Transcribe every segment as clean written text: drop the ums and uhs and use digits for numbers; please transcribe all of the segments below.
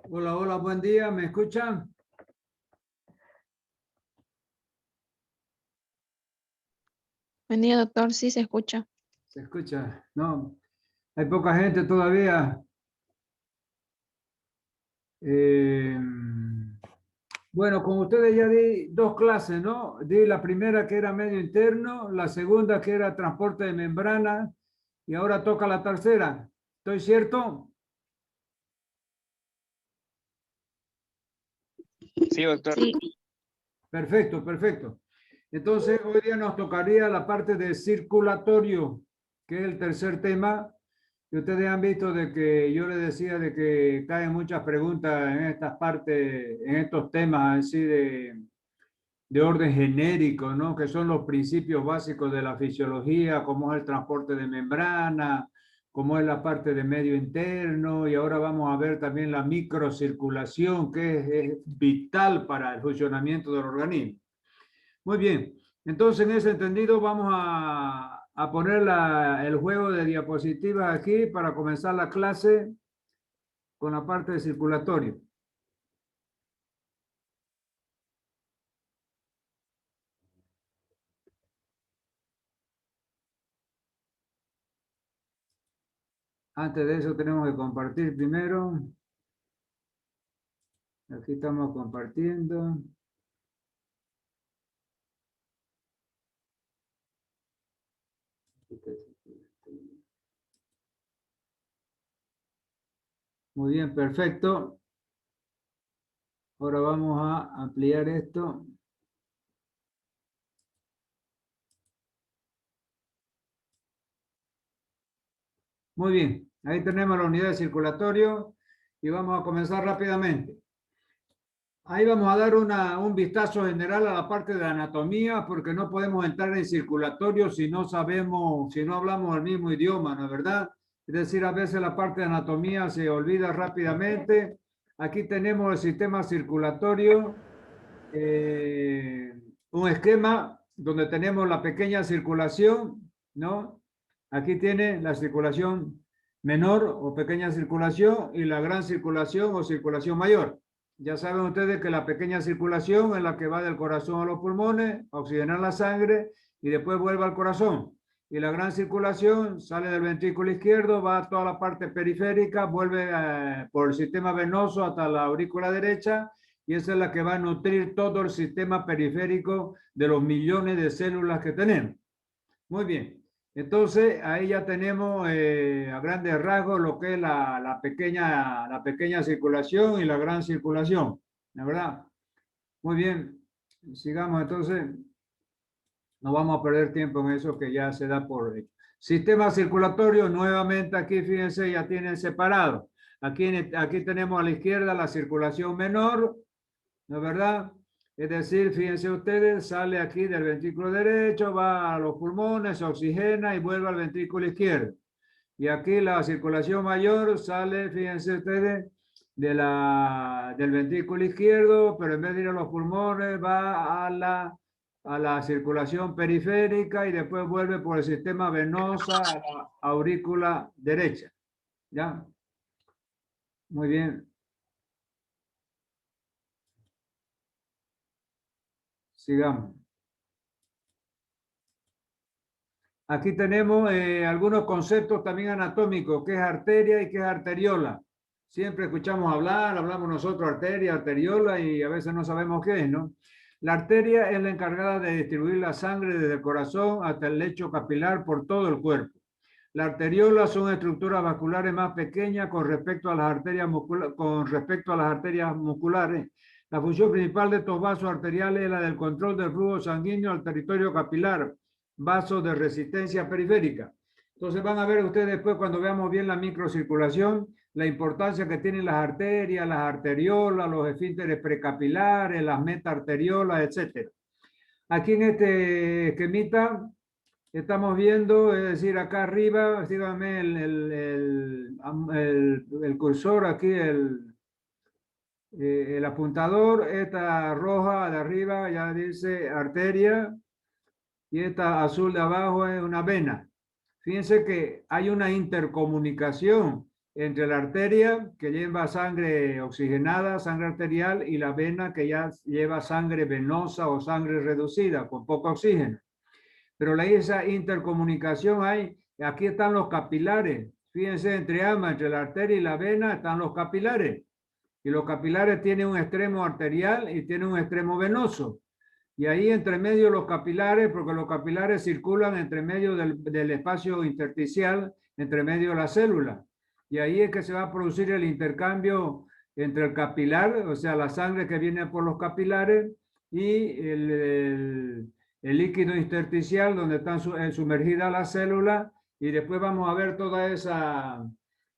Hola, hola, buen día, ¿me escuchan? Buen día, doctor. Sí, se escucha. ¿Se escucha? No, hay poca gente todavía. Eh, bueno, con ustedes ya di dos clases, ¿no? Di la primera que era medio interno, la segunda que era transporte de membrana y ahora toca la tercera. ¿Estoy cierto? Sí, doctor. Sí, Perfecto, perfecto. Entonces, hoy día nos tocaría la parte de circulatorio, que es el tercer tema. Y ustedes han visto de que yo les decía de que caen muchas preguntas en estas partes, en estos temas así de orden genérico, ¿no? Que son los principios básicos de la fisiología, como es el transporte de membrana, como es la parte de medio interno, y ahora vamos a ver también la microcirculación, que es vital para el funcionamiento del organismo. Muy bien, entonces en ese entendido vamos a poner el juego de diapositivas aquí para comenzar la clase con la parte de circulatorio. Antes de eso tenemos que compartir primero. Aquí estamos compartiendo. Muy bien, perfecto. Ahora vamos a ampliar esto. Muy bien, ahí tenemos la unidad de circulatorio y vamos a comenzar rápidamente. Ahí vamos a dar un vistazo general a la parte de la anatomía, porque no podemos entrar en circulatorio si no sabemos, si no hablamos el mismo idioma, ¿no es verdad? Es decir, a veces la parte de anatomía se olvida rápidamente. Aquí tenemos el sistema circulatorio, un esquema donde tenemos la pequeña circulación, ¿no? Aquí tiene la circulación menor o pequeña circulación y la gran circulación o circulación mayor. Ya saben ustedes que la pequeña circulación es la que va del corazón a los pulmones, a oxigenar la sangre y después vuelve al corazón. Y la gran circulación sale del ventrículo izquierdo, va a toda la parte periférica, vuelve por el sistema venoso hasta la aurícula derecha y esa es la que va a nutrir todo el sistema periférico de los millones de células que tenemos. Muy bien. Entonces, ahí ya tenemos a grandes rasgos lo que es la pequeña circulación y la gran circulación, ¿la verdad? Muy bien, sigamos entonces, no vamos a perder tiempo en eso que ya se da por hecho. Sistema circulatorio, nuevamente aquí, fíjense, ya tienen separado. Aquí tenemos a la izquierda la circulación menor, ¿no es verdad? Es decir, fíjense ustedes, sale aquí del ventrículo derecho, va a los pulmones, se oxigena y vuelve al ventrículo izquierdo. Y aquí la circulación mayor sale, fíjense ustedes, del ventrículo izquierdo, pero en vez de ir a los pulmones, va a la circulación periférica y después vuelve por el sistema venoso a la aurícula derecha. ¿Ya? Muy bien. Sigamos. Aquí tenemos algunos conceptos también anatómicos, qué es arteria y qué es arteriola. Siempre escuchamos hablar, hablamos nosotros arteria, arteriola y a veces no sabemos qué es, ¿no? La arteria es la encargada de distribuir la sangre desde el corazón hasta el lecho capilar por todo el cuerpo. La arteriola son estructuras vasculares más pequeñas con respecto a las arterias musculares. La función principal de estos vasos arteriales es la del control del flujo sanguíneo al territorio capilar, vasos de resistencia periférica. Entonces van a ver ustedes después cuando veamos bien la microcirculación, la importancia que tienen las arterias, las arteriolas, los esfínteres precapilares, las metaarteriolas, etc. Aquí en este esquemita estamos viendo, es decir, acá arriba, síganme el cursor aquí, el apuntador, esta roja de arriba ya dice arteria y esta azul de abajo es una vena. Fíjense que hay una intercomunicación entre la arteria que lleva sangre oxigenada, sangre arterial, y la vena que ya lleva sangre venosa o sangre reducida con poco oxígeno. Pero esa intercomunicación hay, aquí están los capilares. Fíjense, entre ambas, entre la arteria y la vena, están los capilares. Y los capilares tienen un extremo arterial y tienen un extremo venoso. Y ahí entre medio los capilares, porque los capilares circulan entre medio del espacio intersticial, entre medio de la célula. Y ahí es que se va a producir el intercambio entre el capilar, o sea, la sangre que viene por los capilares, y el líquido intersticial donde están sumergidas las células, y después vamos a ver toda esa,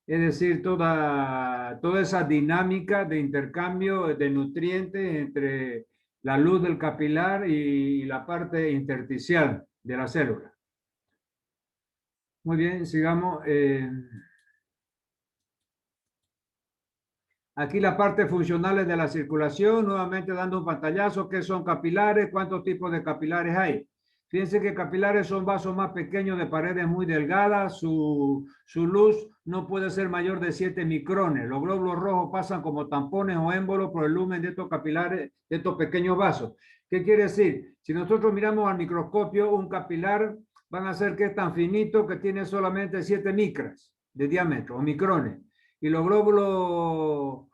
es decir, toda esa dinámica de intercambio de nutrientes entre la luz del capilar y la parte intersticial de la célula. Muy bien, sigamos. Aquí las partes funcionales de la circulación, nuevamente dando un pantallazo. ¿Qué son capilares? ¿Cuántos tipos de capilares hay? Fíjense que capilares son vasos más pequeños de paredes muy delgadas. Su luz no puede ser mayor de 7 micrones. Los glóbulos rojos pasan como tampones o émbolos por el lumen de estos capilares, de estos pequeños vasos. ¿Qué quiere decir? Si nosotros miramos al microscopio, un capilar van a ser que es tan finito que tiene solamente 7 micras de diámetro o micrones. Y los glóbulos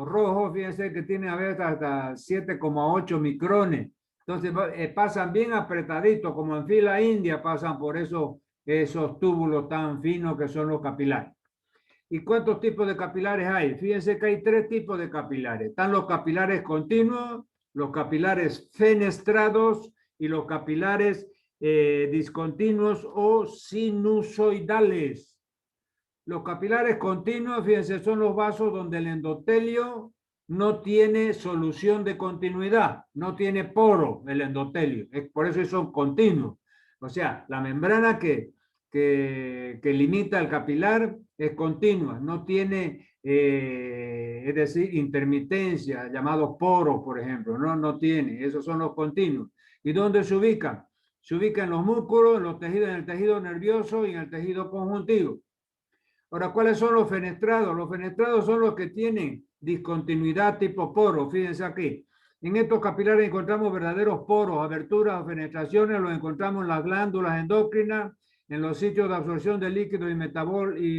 rojos, fíjense que tienen a veces hasta 7,8 micrones. Entonces pasan bien apretaditos, como en fila india, pasan por esos túbulos tan finos que son los capilares. ¿Y cuántos tipos de capilares hay? Fíjense que hay 3 tipos de capilares. Están los capilares continuos, los capilares fenestrados y los capilares discontinuos o sinusoidales. Los capilares continuos, fíjense, son los vasos donde el endotelio no tiene solución de continuidad, no tiene poro el endotelio, por eso son continuos. O sea, la membrana que limita el capilar es continua, no tiene, es decir, intermitencia, llamados poros, por ejemplo, no tiene, esos son los continuos. ¿Y dónde se ubican? Se ubican en los músculos, en los tejidos, en el tejido nervioso y en el tejido conjuntivo. Ahora, ¿cuáles son los fenestrados? Los fenestrados son los que tienen discontinuidad tipo poro. Fíjense aquí. En estos capilares encontramos verdaderos poros, aberturas o fenestraciones. Los encontramos en las glándulas endocrinas, en los sitios de absorción de líquidos y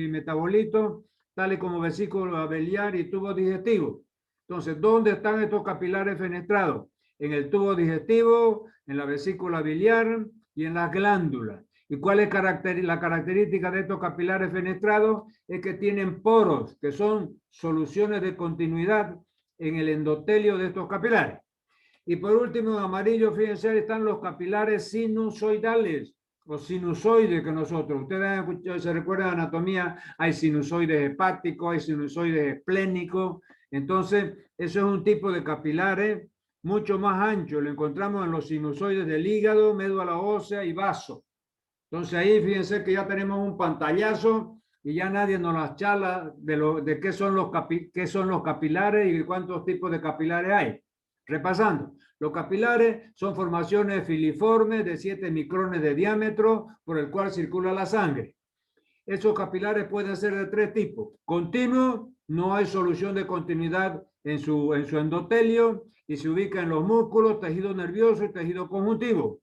metabolitos, tales como vesícula biliar y tubo digestivo. Entonces, ¿dónde están estos capilares fenestrados? En el tubo digestivo, en la vesícula biliar y en las glándulas. ¿Y cuál es la característica de estos capilares fenestrados? Es que tienen poros, que son soluciones de continuidad en el endotelio de estos capilares. Y por último, en amarillo, fíjense, están los capilares sinusoidales o sinusoides que nosotros. Ustedes se recuerdan de anatomía, hay sinusoides hepáticos, hay sinusoides esplénicos. Entonces, eso es un tipo de capilares mucho más ancho. Lo encontramos en los sinusoides del hígado, médula ósea y vaso. Entonces ahí fíjense que ya tenemos un pantallazo y ya nadie nos las charla de qué son los capilares y cuántos tipos de capilares hay. Repasando, los capilares son formaciones filiformes de 7 micrones de diámetro por el cual circula la sangre. Esos capilares pueden ser de 3 tipos. Continuo, no hay solución de continuidad en su endotelio y se ubica en los músculos, tejido nervioso y tejido conjuntivo.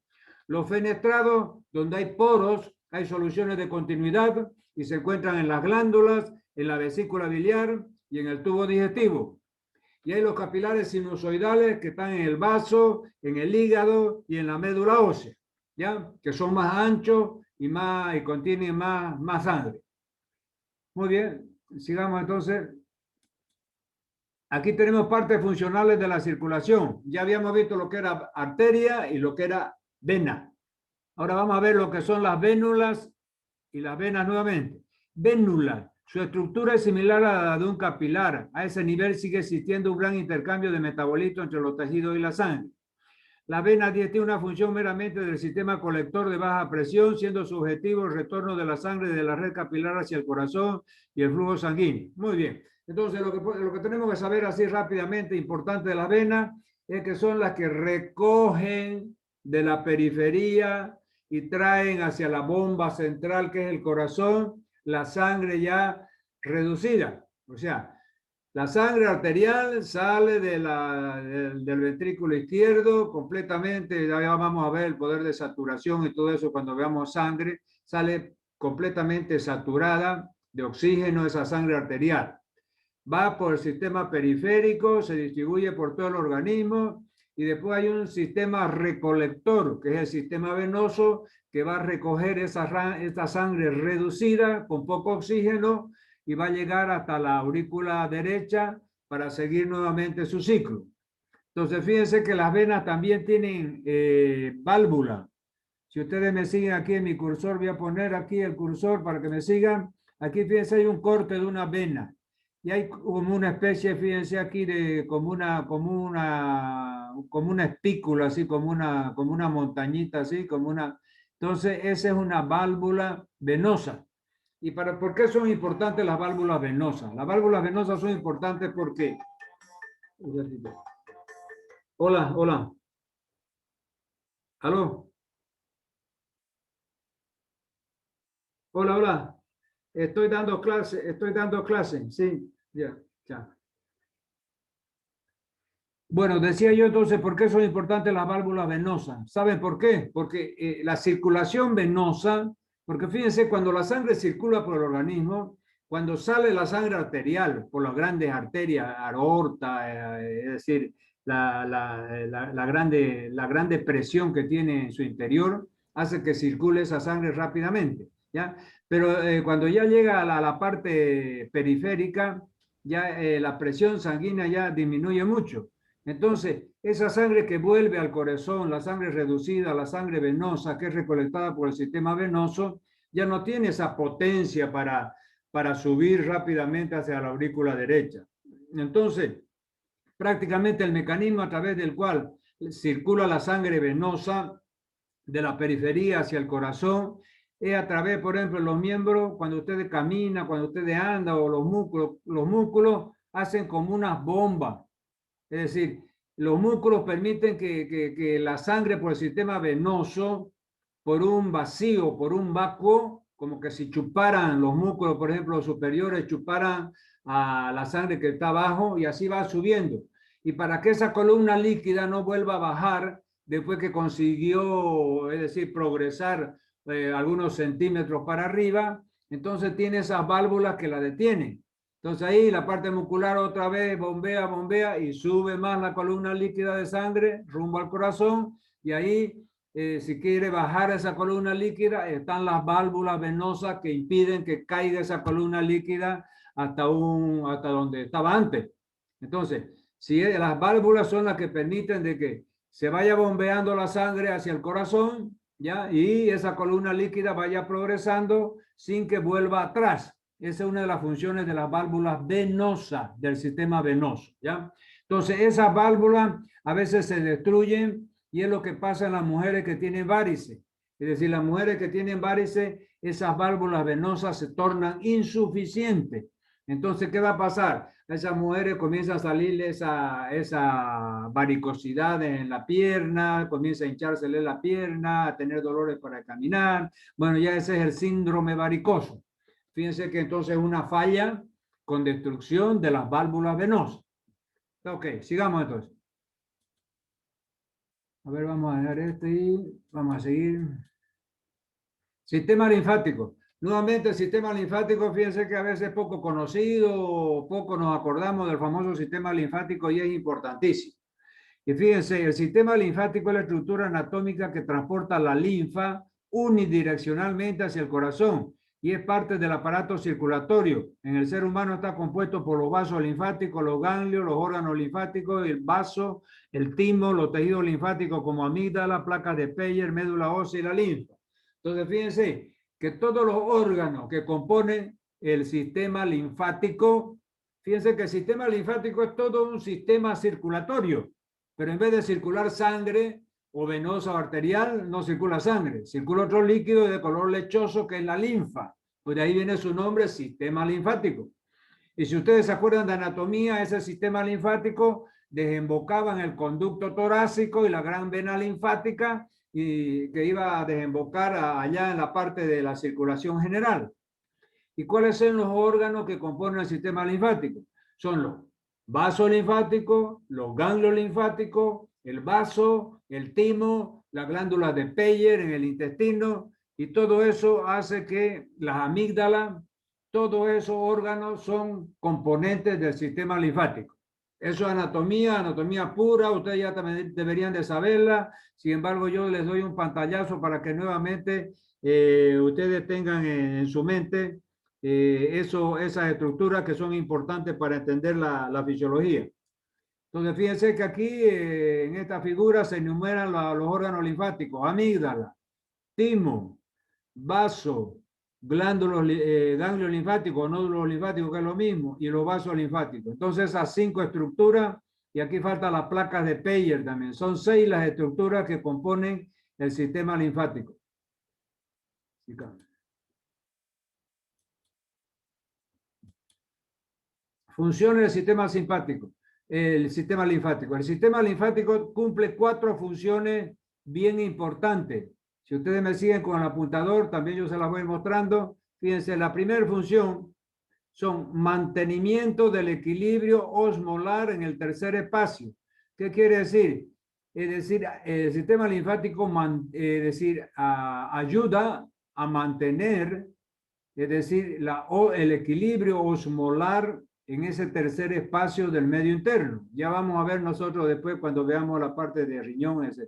Los fenestrados, donde hay poros, hay soluciones de continuidad y se encuentran en las glándulas, en la vesícula biliar y en el tubo digestivo. Y hay los capilares sinusoidales que están en el vaso, en el hígado y en la médula ósea, ¿ya? Que son más anchos y contienen más sangre. Muy bien, sigamos entonces. Aquí tenemos partes funcionales de la circulación. Ya habíamos visto lo que era arteria y lo que era vena. Ahora vamos a ver lo que son las vénulas y las venas nuevamente. Vénula, su estructura es similar a la de un capilar. A ese nivel sigue existiendo un gran intercambio de metabolitos entre los tejidos y la sangre. La vena tiene una función meramente del sistema colector de baja presión, siendo su objetivo el retorno de la sangre de la red capilar hacia el corazón y el flujo sanguíneo. Muy bien. Entonces, lo que tenemos que saber así rápidamente, importante de la vena, es que son las que recogen de la periferia y traen hacia la bomba central, que es el corazón, la sangre ya reducida. O sea, la sangre arterial sale del ventrículo izquierdo completamente, ya vamos a ver el poder de saturación y todo eso cuando veamos sangre, sale completamente saturada de oxígeno esa sangre arterial. Va por el sistema periférico, se distribuye por todo el organismo y después hay un sistema recolector, que es el sistema venoso, que va a recoger esta sangre reducida con poco oxígeno y va a llegar hasta la aurícula derecha para seguir nuevamente su ciclo. Entonces, fíjense que las venas también tienen válvula. Si ustedes me siguen aquí en mi cursor, voy a poner aquí el cursor para que me sigan. Aquí, fíjense, hay un corte de una vena. Y hay como una especie, fíjense aquí, de como una espícula, así como una montañita, así como una. Entonces, esa es una válvula venosa. ¿Y por qué son importantes las válvulas venosas? Las válvulas venosas son importantes porque... Hola, hola. ¿Aló? Hola, hola. Estoy dando clase, sí, ya, ya. Bueno, decía yo entonces, ¿por qué son importantes las válvulas venosas? ¿Saben por qué? Porque la circulación venosa, porque fíjense, cuando la sangre circula por el organismo, cuando sale la sangre arterial por las grandes arterias, aorta, es decir, la grande presión que tiene en su interior, hace que circule esa sangre rápidamente, ¿ya? Pero cuando ya llega a la parte periférica, ya la presión sanguínea ya disminuye mucho. Entonces, esa sangre que vuelve al corazón, la sangre reducida, la sangre venosa que es recolectada por el sistema venoso, ya no tiene esa potencia para subir rápidamente hacia la aurícula derecha. Entonces, prácticamente el mecanismo a través del cual circula la sangre venosa de la periferia hacia el corazón es a través, por ejemplo, los miembros, cuando ustedes caminan, cuando ustedes andan, o los músculos hacen como unas bombas. Es decir, los músculos permiten que la sangre por el sistema venoso, por un vacío, por un vacuo, como que si chuparan los músculos, por ejemplo, los superiores, chuparan a la sangre que está abajo y así va subiendo. Y para que esa columna líquida no vuelva a bajar después que consiguió, es decir, progresar algunos centímetros para arriba, entonces tiene esas válvulas que la detienen. Entonces ahí la parte muscular otra vez bombea y sube más la columna líquida de sangre rumbo al corazón y ahí si quiere bajar esa columna líquida están las válvulas venosas que impiden que caiga esa columna líquida hasta donde estaba antes. Entonces, si las válvulas son las que permiten de que se vaya bombeando la sangre hacia el corazón, ¿ya? Y esa columna líquida vaya progresando sin que vuelva atrás. Esa es una de las funciones de las válvulas venosas del sistema venoso, ¿ya? Entonces, esas válvulas a veces se destruyen y es lo que pasa en las mujeres que tienen varices. Es decir, las mujeres que tienen varices, esas válvulas venosas se tornan insuficientes. Entonces, ¿qué va a pasar? A esas mujeres comienza a salir esa varicosidad en la pierna, comienza a hinchársele la pierna, a tener dolores para caminar. Bueno, ya ese es el síndrome varicoso. Fíjense que entonces es una falla con destrucción de las válvulas venosas. Ok, sigamos entonces. A ver, vamos a dejar este y vamos a seguir. Sistema linfático. Nuevamente, el sistema linfático, fíjense que a veces es poco conocido, poco nos acordamos del famoso sistema linfático y es importantísimo. Y fíjense, el sistema linfático es la estructura anatómica que transporta la linfa unidireccionalmente hacia el corazón y es parte del aparato circulatorio. En el ser humano está compuesto por los vasos linfáticos, los ganglios, los órganos linfáticos, el vaso, el timo, los tejidos linfáticos como amígdala, placas de Peyer, médula ósea y la linfa. Entonces, fíjense que todos los órganos que componen el sistema linfático, fíjense que el sistema linfático es todo un sistema circulatorio, pero en vez de circular sangre o venosa o arterial, no circula sangre, circula otro líquido de color lechoso que es la linfa, pues de ahí viene su nombre, sistema linfático. Y si ustedes se acuerdan de anatomía, ese sistema linfático desembocaba en el conducto torácico y la gran vena linfática y que iba a desembocar allá en la parte de la circulación general. ¿Y cuáles son los órganos que componen el sistema linfático? Son los vasos linfáticos, los ganglios linfáticos, el vaso, el timo, la glándula de Peyer en el intestino, y todo eso hace que las amígdalas, todos esos órganos son componentes del sistema linfático. Eso es anatomía pura, ustedes ya también deberían de saberla. Sin embargo, yo les doy un pantallazo para que nuevamente ustedes tengan en su mente esas estructuras que son importantes para entender la fisiología. Entonces, fíjense que aquí en esta figura se enumeran los órganos linfáticos: amígdala, timo, vaso, ganglios linfáticos, nódulos linfáticos, que es lo mismo, y los vasos linfáticos. Entonces, esas 5 estructuras, y aquí faltan las placas de Peyer también. Son 6 las estructuras que componen el sistema linfático. Funciones del sistema simpático. El sistema linfático. El sistema linfático cumple 4 funciones bien importantes. Si ustedes me siguen con el apuntador, también yo se las voy mostrando. Fíjense, la primera función son mantenimiento del equilibrio osmolar en el tercer espacio. ¿Qué quiere decir? Es decir, el sistema linfático ayuda a mantener, es decir, el equilibrio osmolar en ese tercer espacio del medio interno. Ya vamos a ver nosotros después cuando veamos la parte de riñón, etc.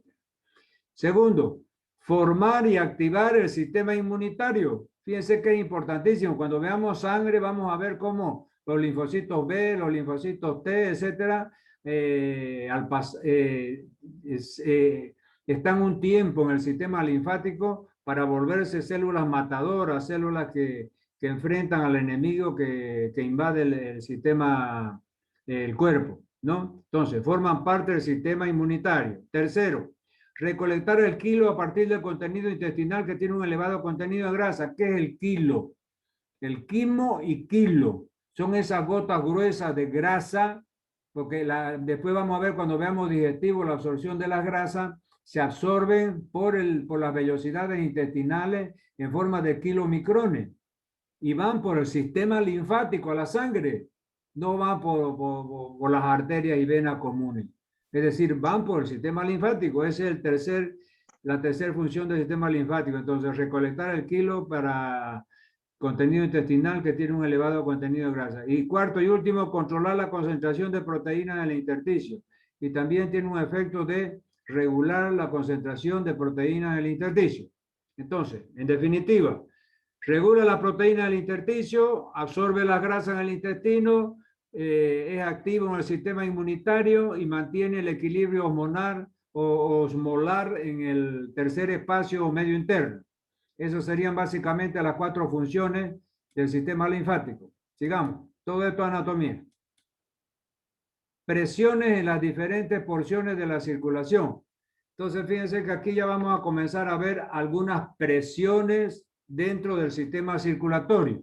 Segundo, formar y activar el sistema inmunitario. Fíjense que es importantísimo. Cuando veamos sangre, vamos a ver cómo los linfocitos B, los linfocitos T, etcétera, están un tiempo en el sistema linfático para volverse células matadoras, células que enfrentan al enemigo que invade el sistema, el cuerpo, ¿no? Entonces, forman parte del sistema inmunitario. Tercero, recolectar el kilo a partir del contenido intestinal que tiene un elevado contenido de grasa. ¿Qué es el kilo? El quimo y kilo son esas gotas gruesas de grasa, porque después vamos a ver cuando veamos digestivo la absorción de las grasas, se absorben por las vellosidades intestinales en forma de kilomicrones y van por el sistema linfático a la sangre, no van por las arterias y venas comunes. Es decir, van por el sistema linfático. Esa es la tercera función del sistema linfático. Entonces, recolectar el kilo para contenido intestinal que tiene un elevado contenido de grasa. Y cuarto y último, controlar la concentración de proteínas en el intersticio. Y también tiene un efecto de regular la concentración de proteínas en el intersticio. Entonces, en definitiva, regula la proteína del intersticio, absorbe la grasa en el intestino, es activo en el sistema inmunitario y mantiene el equilibrio osmolar en el tercer espacio o medio interno. Esas serían básicamente las 4 funciones del sistema linfático. Sigamos. Todo esto es anatomía. Presiones en las diferentes porciones de la circulación. Entonces, fíjense que aquí ya vamos a comenzar a ver algunas presiones dentro del sistema circulatorio.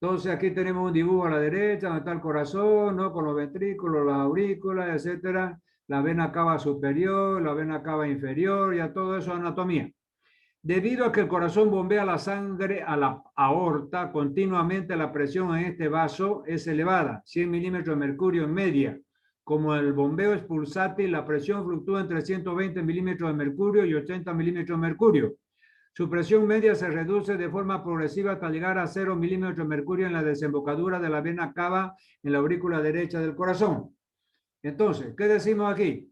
Entonces, aquí tenemos un dibujo a la derecha, donde está el corazón, ¿no? Con los ventrículos, las aurículas, etcétera. La vena cava superior, la vena cava inferior, ya todo eso es anatomía. Debido a que el corazón bombea la sangre a la aorta, continuamente la presión en este vaso es elevada, 100 milímetros de mercurio en media. Como el bombeo es pulsátil, la presión fluctúa entre 120 milímetros de mercurio y 80 milímetros de mercurio. Su presión media se reduce de forma progresiva hasta llegar a 0 milímetros de mercurio en la desembocadura de la vena cava en la aurícula derecha del corazón. Entonces, ¿qué decimos aquí?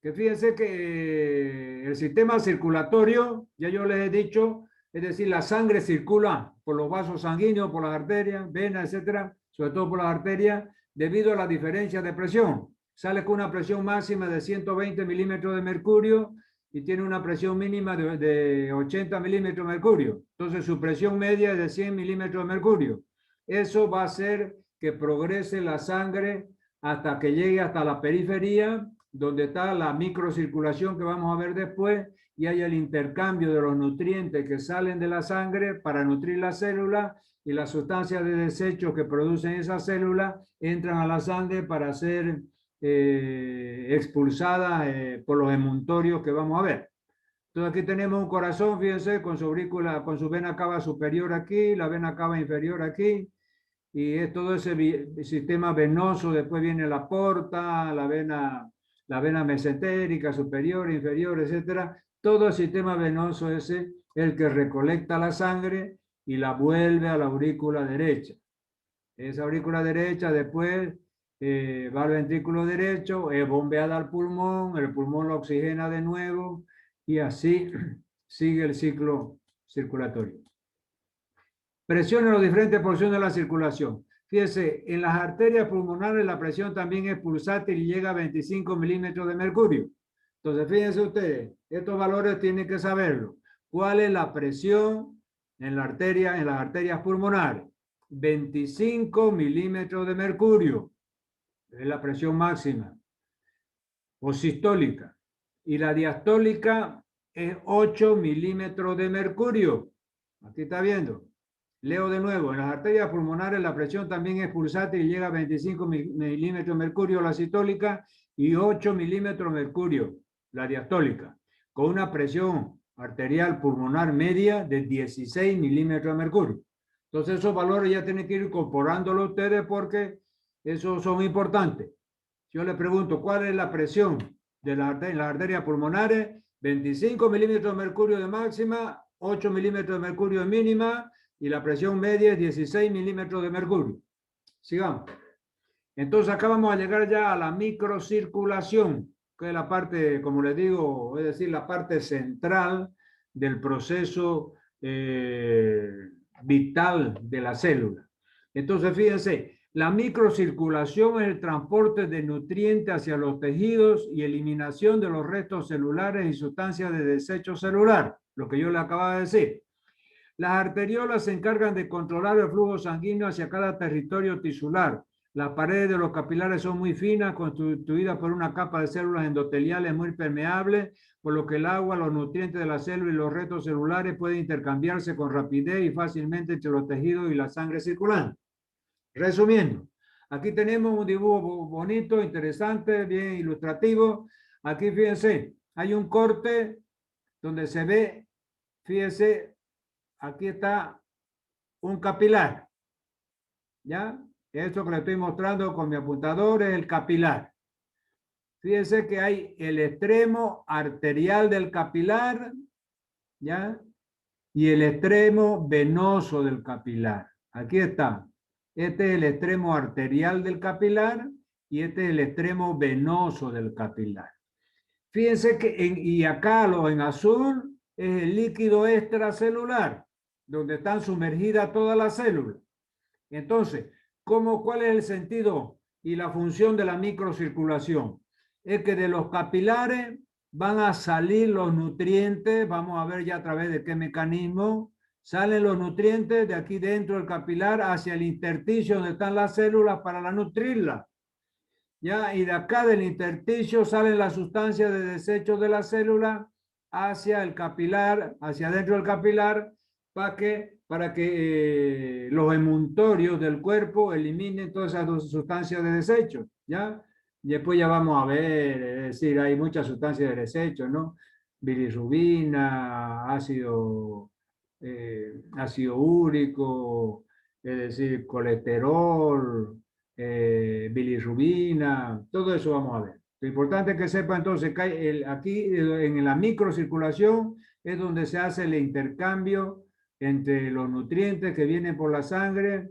Que fíjense que el sistema circulatorio, ya yo les he dicho, es decir, la sangre circula por los vasos sanguíneos, por las arterias, venas, etcétera, sobre todo por las arterias, debido a la diferencia de presión. Sale con una presión máxima de 120 milímetros de mercurio y tiene una presión mínima de 80 milímetros de mercurio. Entonces, su presión media es de 100 milímetros de mercurio. Eso va a hacer que progrese la sangre hasta que llegue hasta la periferia, donde está la microcirculación que vamos a ver después, y hay el intercambio de los nutrientes que salen de la sangre para nutrir la célula, y las sustancias de desecho que producen esas células entran a la sangre para ser expulsadas por los emuntorios que vamos a ver. Entonces aquí tenemos un corazón, fíjense, con su aurícula, con su vena cava superior aquí, la vena cava inferior aquí, y es todo ese sistema venoso. Después viene la porta, la vena mesentérica, superior, inferior, etcétera. Todo el sistema venoso ese es el que recolecta la sangre y la vuelve a la aurícula derecha. Esa aurícula derecha después va al ventrículo derecho, es bombeada al pulmón, el pulmón lo oxigena de nuevo y así sigue el ciclo circulatorio. Presión en las diferentes porciones de la circulación. Fíjese, en las arterias pulmonares la presión también es pulsátil y llega a 25 milímetros de mercurio. Entonces, fíjense ustedes, estos valores tienen que saberlo. ¿Cuál es la presión en la arteria, en las arterias pulmonares? 25 milímetros de mercurio. Es la presión máxima o sistólica. Y la diastólica es 8 milímetros de mercurio. Aquí está viendo. Leo de nuevo, en las arterias pulmonares la presión también es pulsátil y llega a 25 milímetros de mercurio la sistólica y 8 milímetros de mercurio la diastólica, con una presión arterial pulmonar media de 16 milímetros de mercurio. Entonces esos valores ya tienen que ir incorporándolos ustedes porque esos son importantes. Yo le pregunto, ¿cuál es la presión de las arterias pulmonares? 25 milímetros de mercurio de máxima, 8 milímetros de mercurio de mínima, y la presión media es 16 milímetros de mercurio. Sigamos. Entonces acá vamos a llegar ya a la microcirculación, que es la parte, como les digo, es decir, la parte central del proceso vital de la célula. Entonces, fíjense, la microcirculación es el transporte de nutrientes hacia los tejidos y eliminación de los restos celulares y sustancias de desecho celular, lo que yo le acababa de decir. Las arteriolas se encargan de controlar el flujo sanguíneo hacia cada territorio tisular. Las paredes de los capilares son muy finas, constituidas por una capa de células endoteliales muy permeables, por lo que el agua, los nutrientes de la célula y los restos celulares pueden intercambiarse con rapidez y fácilmente entre los tejidos y la sangre circulante. Resumiendo, aquí tenemos un dibujo bonito, interesante, bien ilustrativo. Aquí fíjense, hay un corte donde se ve, fíjense, aquí está un capilar, ¿ya? Esto que le estoy mostrando con mi apuntador es el capilar. Fíjense que hay el extremo arterial del capilar, ¿ya? Y el extremo venoso del capilar. Aquí está. Este es el extremo arterial del capilar y este es el extremo venoso del capilar. Fíjense que y acá lo en azul es el líquido extracelular, donde están sumergidas todas las células. Entonces, ¿cuál es el sentido y la función de la microcirculación? Es que de los capilares van a salir los nutrientes, vamos a ver ya a través de qué mecanismo, salen los nutrientes de aquí dentro del capilar hacia el intersticio donde están las células para nutrirlas. ¿Ya? Y de acá del intersticio salen las sustancias de desecho de la célula hacia el capilar, hacia adentro del capilar, para que los emuntorios del cuerpo eliminen todas esas sustancias de desecho, ¿ya? Y después ya vamos a ver, es decir, hay muchas sustancias de desecho, ¿no? Bilirrubina, ácido úrico, es decir, colesterol, bilirrubina, todo eso vamos a ver. Lo importante es que sepa entonces que aquí en la microcirculación es donde se hace el intercambio entre los nutrientes que vienen por la sangre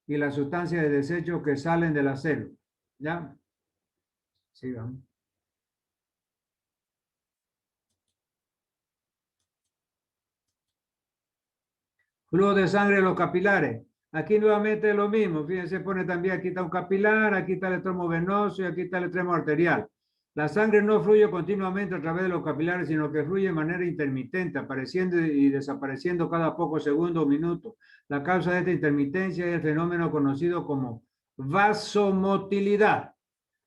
y las sustancias de desecho que salen de la célula. ¿Ya? Sigamos. Flujo de sangre en los capilares. Aquí nuevamente es lo mismo. Fíjense, pone también, aquí está un capilar, aquí está el extremo venoso y aquí está el extremo arterial. La sangre no fluye continuamente a través de los capilares, sino que fluye de manera intermitente, apareciendo y desapareciendo cada pocos segundos o minutos. La causa de esta intermitencia es el fenómeno conocido como vasomotilidad.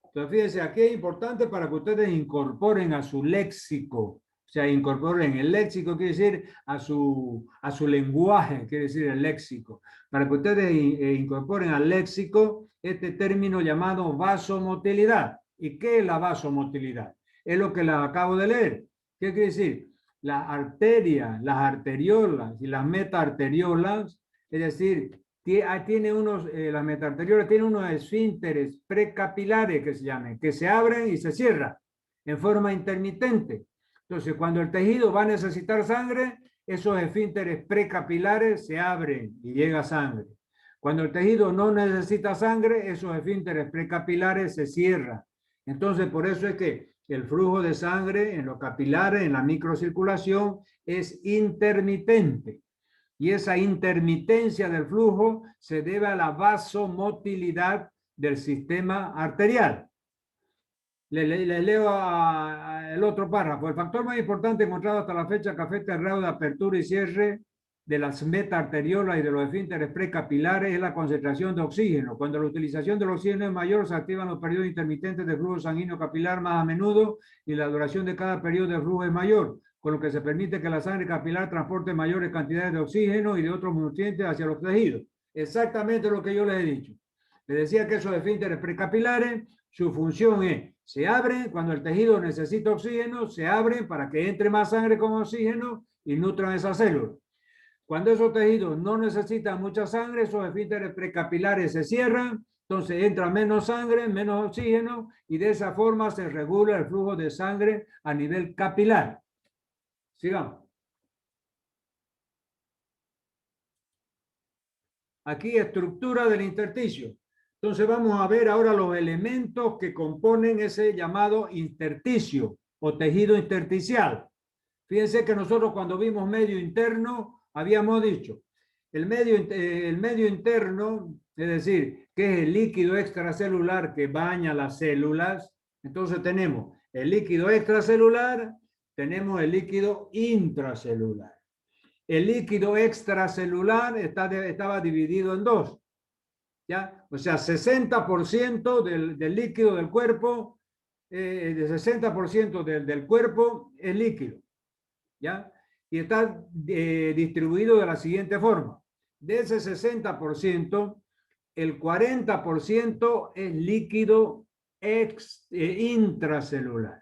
Entonces, fíjense, aquí es importante para que ustedes incorporen a su léxico, o sea, incorporen el léxico, quiere decir a su lenguaje, quiere decir el léxico, para que ustedes incorporen al léxico este término llamado vasomotilidad. ¿Y qué es la vasomotilidad? Es lo que les acabo de leer. ¿Qué quiere decir? las arterias, las arteriolas y las metaarteriolas, es decir, tiene las metaarteriolas tienen unos esfínteres precapilares que se llaman, que se abren y se cierran en forma intermitente. Entonces, cuando el tejido va a necesitar sangre, esos esfínteres precapilares se abren y llega sangre. Cuando el tejido no necesita sangre, esos esfínteres precapilares se cierran. Entonces, por eso es que el flujo de sangre en los capilares, en la microcirculación, es intermitente. Y esa intermitencia del flujo se debe a la vasomotilidad del sistema arterial. Le leo el otro párrafo. El factor más importante encontrado hasta la fecha que afecta el grado de apertura y cierre de las metaarteriolas y de los esfínteres precapilares es la concentración de oxígeno. Cuando la utilización del oxígeno es mayor, se activan los periodos intermitentes de flujo sanguíneo capilar más a menudo y la duración de cada periodo de flujo es mayor, con lo que se permite que la sangre capilar transporte mayores cantidades de oxígeno y de otros nutrientes hacia los tejidos. Exactamente lo que yo les he dicho. Les decía que esos esfínteres precapilares, su función es, se abren cuando el tejido necesita oxígeno, se abren para que entre más sangre con oxígeno y nutran esas células. Cuando esos tejidos no necesitan mucha sangre, esos esfínteres precapilares se cierran, entonces entra menos sangre, menos oxígeno, y de esa forma se regula el flujo de sangre a nivel capilar. Sigamos. Aquí, estructura del intersticio. Entonces vamos a ver ahora los elementos que componen ese llamado intersticio o tejido intersticial. Fíjense que nosotros cuando vimos medio interno, habíamos dicho, el medio interno, es decir, que es el líquido extracelular que baña las células. Entonces tenemos el líquido extracelular, tenemos el líquido intracelular. El líquido extracelular estaba dividido en dos, ¿ya? O sea, 60% del líquido del cuerpo, el 60% del cuerpo es líquido, ¿ya? Y está distribuido de la siguiente forma. De ese 60%, el 40% es líquido intracelular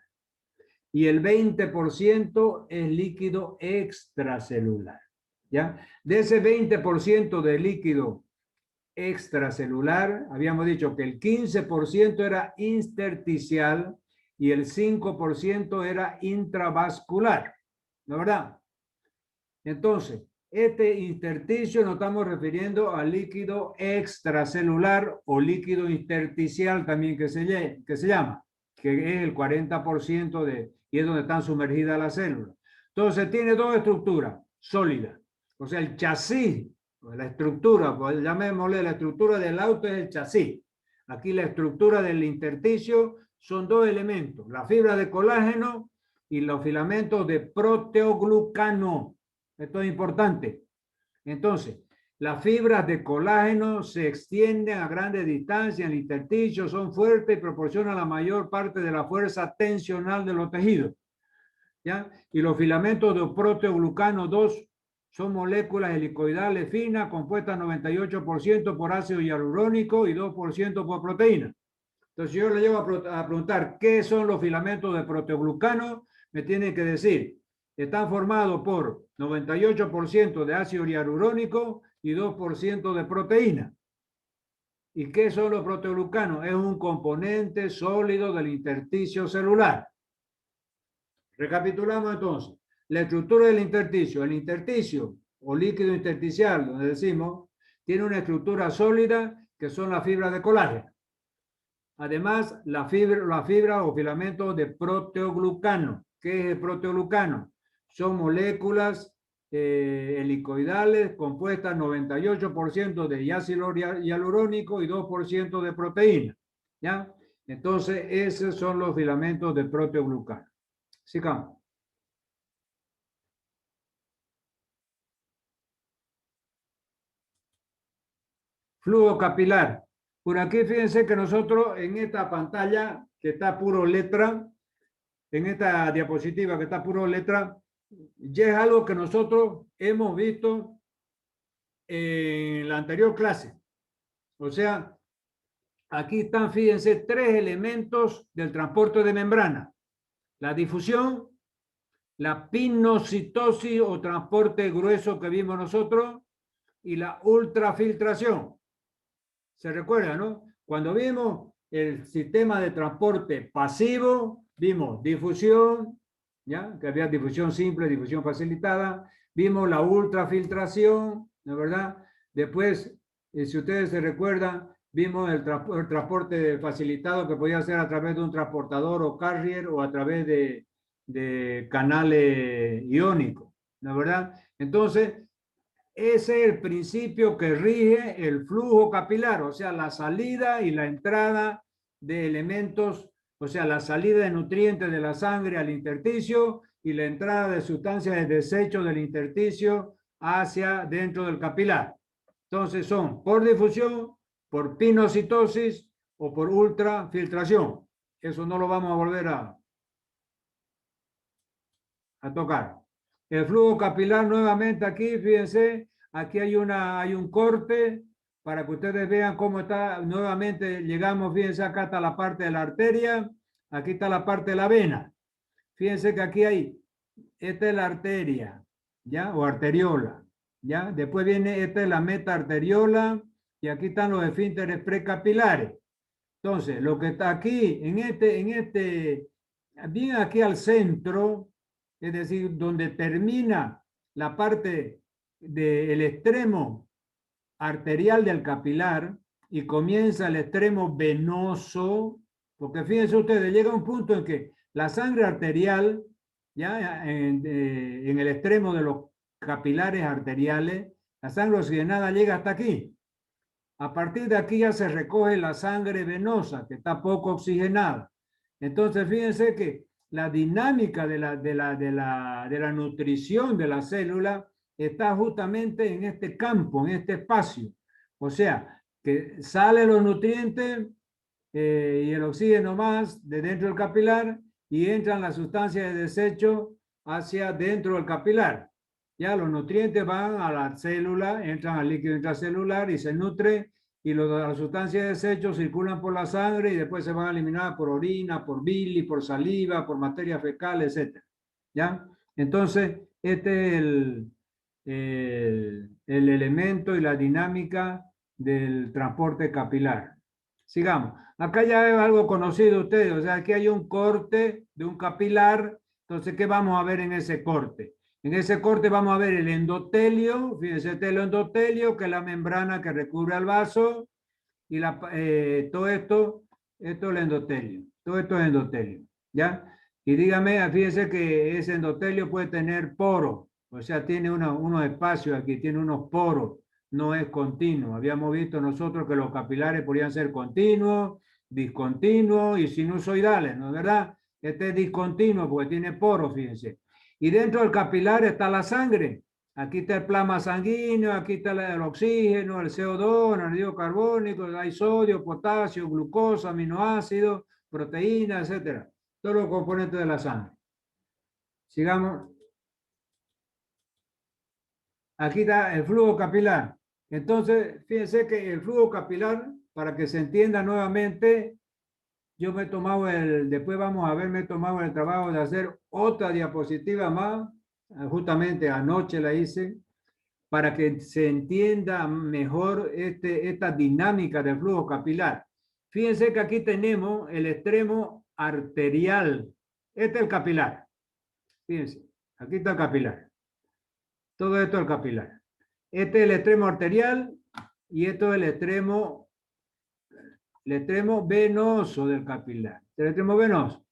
y el 20% es líquido extracelular, ¿ya? De ese 20% de líquido extracelular, habíamos dicho que el 15% era intersticial y el 5% era intravascular, ¿no es verdad? Entonces, este intersticio nos estamos refiriendo al líquido extracelular o líquido intersticial también que se llama, que es el 40% y es donde están sumergidas las células. Entonces, tiene dos estructuras sólidas. O sea, el chasis, la estructura, pues llamémosle la estructura del auto es el chasis. Aquí la estructura del intersticio son dos elementos, la fibra de colágeno y los filamentos de proteoglucano. Esto es importante. Entonces, las fibras de colágeno se extienden a grandes distancias en el intersticio, son fuertes y proporcionan la mayor parte de la fuerza tensional de los tejidos, ¿ya? Y los filamentos de proteoglucano 2 son moléculas helicoidales finas compuestas 98% por ácido hialurónico y 2% por proteína. Entonces, yo le llevo a preguntar qué son los filamentos de proteoglucano, me tienen que decir, están formados por 98% de ácido hialurónico y 2% de proteína. ¿Y qué son los proteoglucanos? Es un componente sólido del intersticio celular. Recapitulamos entonces. La estructura del intersticio. El intersticio o líquido intersticial, donde decimos, tiene una estructura sólida que son las fibras de colágeno. Además, la fibra o filamento de proteoglucano. ¿Qué es el proteoglucano? Son moléculas helicoidales compuestas 98% de ácido hialurónico y 2% de proteína, ¿ya? Entonces, esos son los filamentos de proteoglucano. Sigamos. Flujo capilar. Por aquí fíjense que nosotros en esta pantalla que está puro letra, en esta diapositiva que está puro letra, ya es algo que nosotros hemos visto en la anterior clase. O sea, aquí están, fíjense, tres elementos del transporte de membrana. La difusión, la pinocitosis o transporte grueso que vimos nosotros y la ultrafiltración. ¿Se recuerda, no? Cuando vimos el sistema de transporte pasivo, vimos difusión, ¿ya? Que había difusión simple, difusión facilitada. Vimos la ultrafiltración, ¿no es verdad? Después, si ustedes se recuerdan, vimos el transporte facilitado que podía ser a través de un transportador o carrier o a través de canales iónicos, ¿no es verdad? Entonces, ese es el principio que rige el flujo capilar, o sea, la salida y la entrada de elementos, o sea, la salida de nutrientes de la sangre al intersticio y la entrada de sustancias de desecho del intersticio hacia dentro del capilar. Entonces son por difusión, por pinocitosis o por ultrafiltración. Eso no lo vamos a volver a tocar. El flujo capilar nuevamente aquí, fíjense, aquí hay un corte para que ustedes vean cómo está. Nuevamente llegamos, fíjense, acá está la parte de la arteria, aquí está la parte de la vena. Fíjense que aquí hay, esta es la arteria, ¿ya? O arteriola, ¿ya? Después viene, esta es la metaarteriola y aquí están los esfínteres precapilares. Entonces, lo que está aquí, bien aquí al centro, es decir, donde termina la parte del extremo arterial del capilar y comienza el extremo venoso, porque fíjense ustedes, llega un punto en que la sangre arterial, ya en el extremo de los capilares arteriales, la sangre oxigenada llega hasta aquí. A partir de aquí ya se recoge la sangre venosa, que está poco oxigenada. Entonces, fíjense que la dinámica de la nutrición de la célula está justamente en este campo, en este espacio. O sea, que salen los nutrientes y el oxígeno más de dentro del capilar y entran las sustancias de desecho hacia dentro del capilar. Ya los nutrientes van a la célula, entran al líquido intracelular y se nutre y las sustancias de desecho circulan por la sangre y después se van a eliminar por orina, por bilis, por saliva, por materia fecal, etc. ¿Ya? Entonces, este es el elemento y la dinámica del transporte capilar. Sigamos. Acá ya es algo conocido ustedes, o sea, aquí hay un corte de un capilar. Entonces, ¿qué vamos a ver en ese corte? En ese corte vamos a ver el endotelio, fíjense, este es el endotelio, que es la membrana que recubre al vaso, y todo esto es el endotelio, todo esto es endotelio, ¿ya? Y dígame, fíjense que ese endotelio puede tener poros, o sea, tiene unos espacios aquí, tiene unos poros, no es continuo. Habíamos visto nosotros que los capilares podían ser continuos, discontinuos y sinusoidales, ¿no es verdad? Este es discontinuo porque tiene poros, fíjense. Y dentro del capilar está la sangre. Aquí está el plasma sanguíneo, aquí está el oxígeno, el CO2, el anhídrido carbónico, hay sodio, potasio, glucosa, aminoácidos, proteínas, etcétera. Todos los componentes de la sangre. Sigamos. Aquí está el flujo capilar. Entonces, fíjense que el flujo capilar, para que se entienda nuevamente, yo me he tomado después vamos a ver, me he tomado el trabajo de hacer otra diapositiva más, justamente anoche la hice, para que se entienda mejor esta dinámica del flujo capilar. Fíjense que aquí tenemos el extremo arterial. Este es el capilar. Fíjense, aquí está el capilar. Todo esto es el capilar. Este es el extremo arterial y esto es el extremo venoso del capilar. El extremo venoso.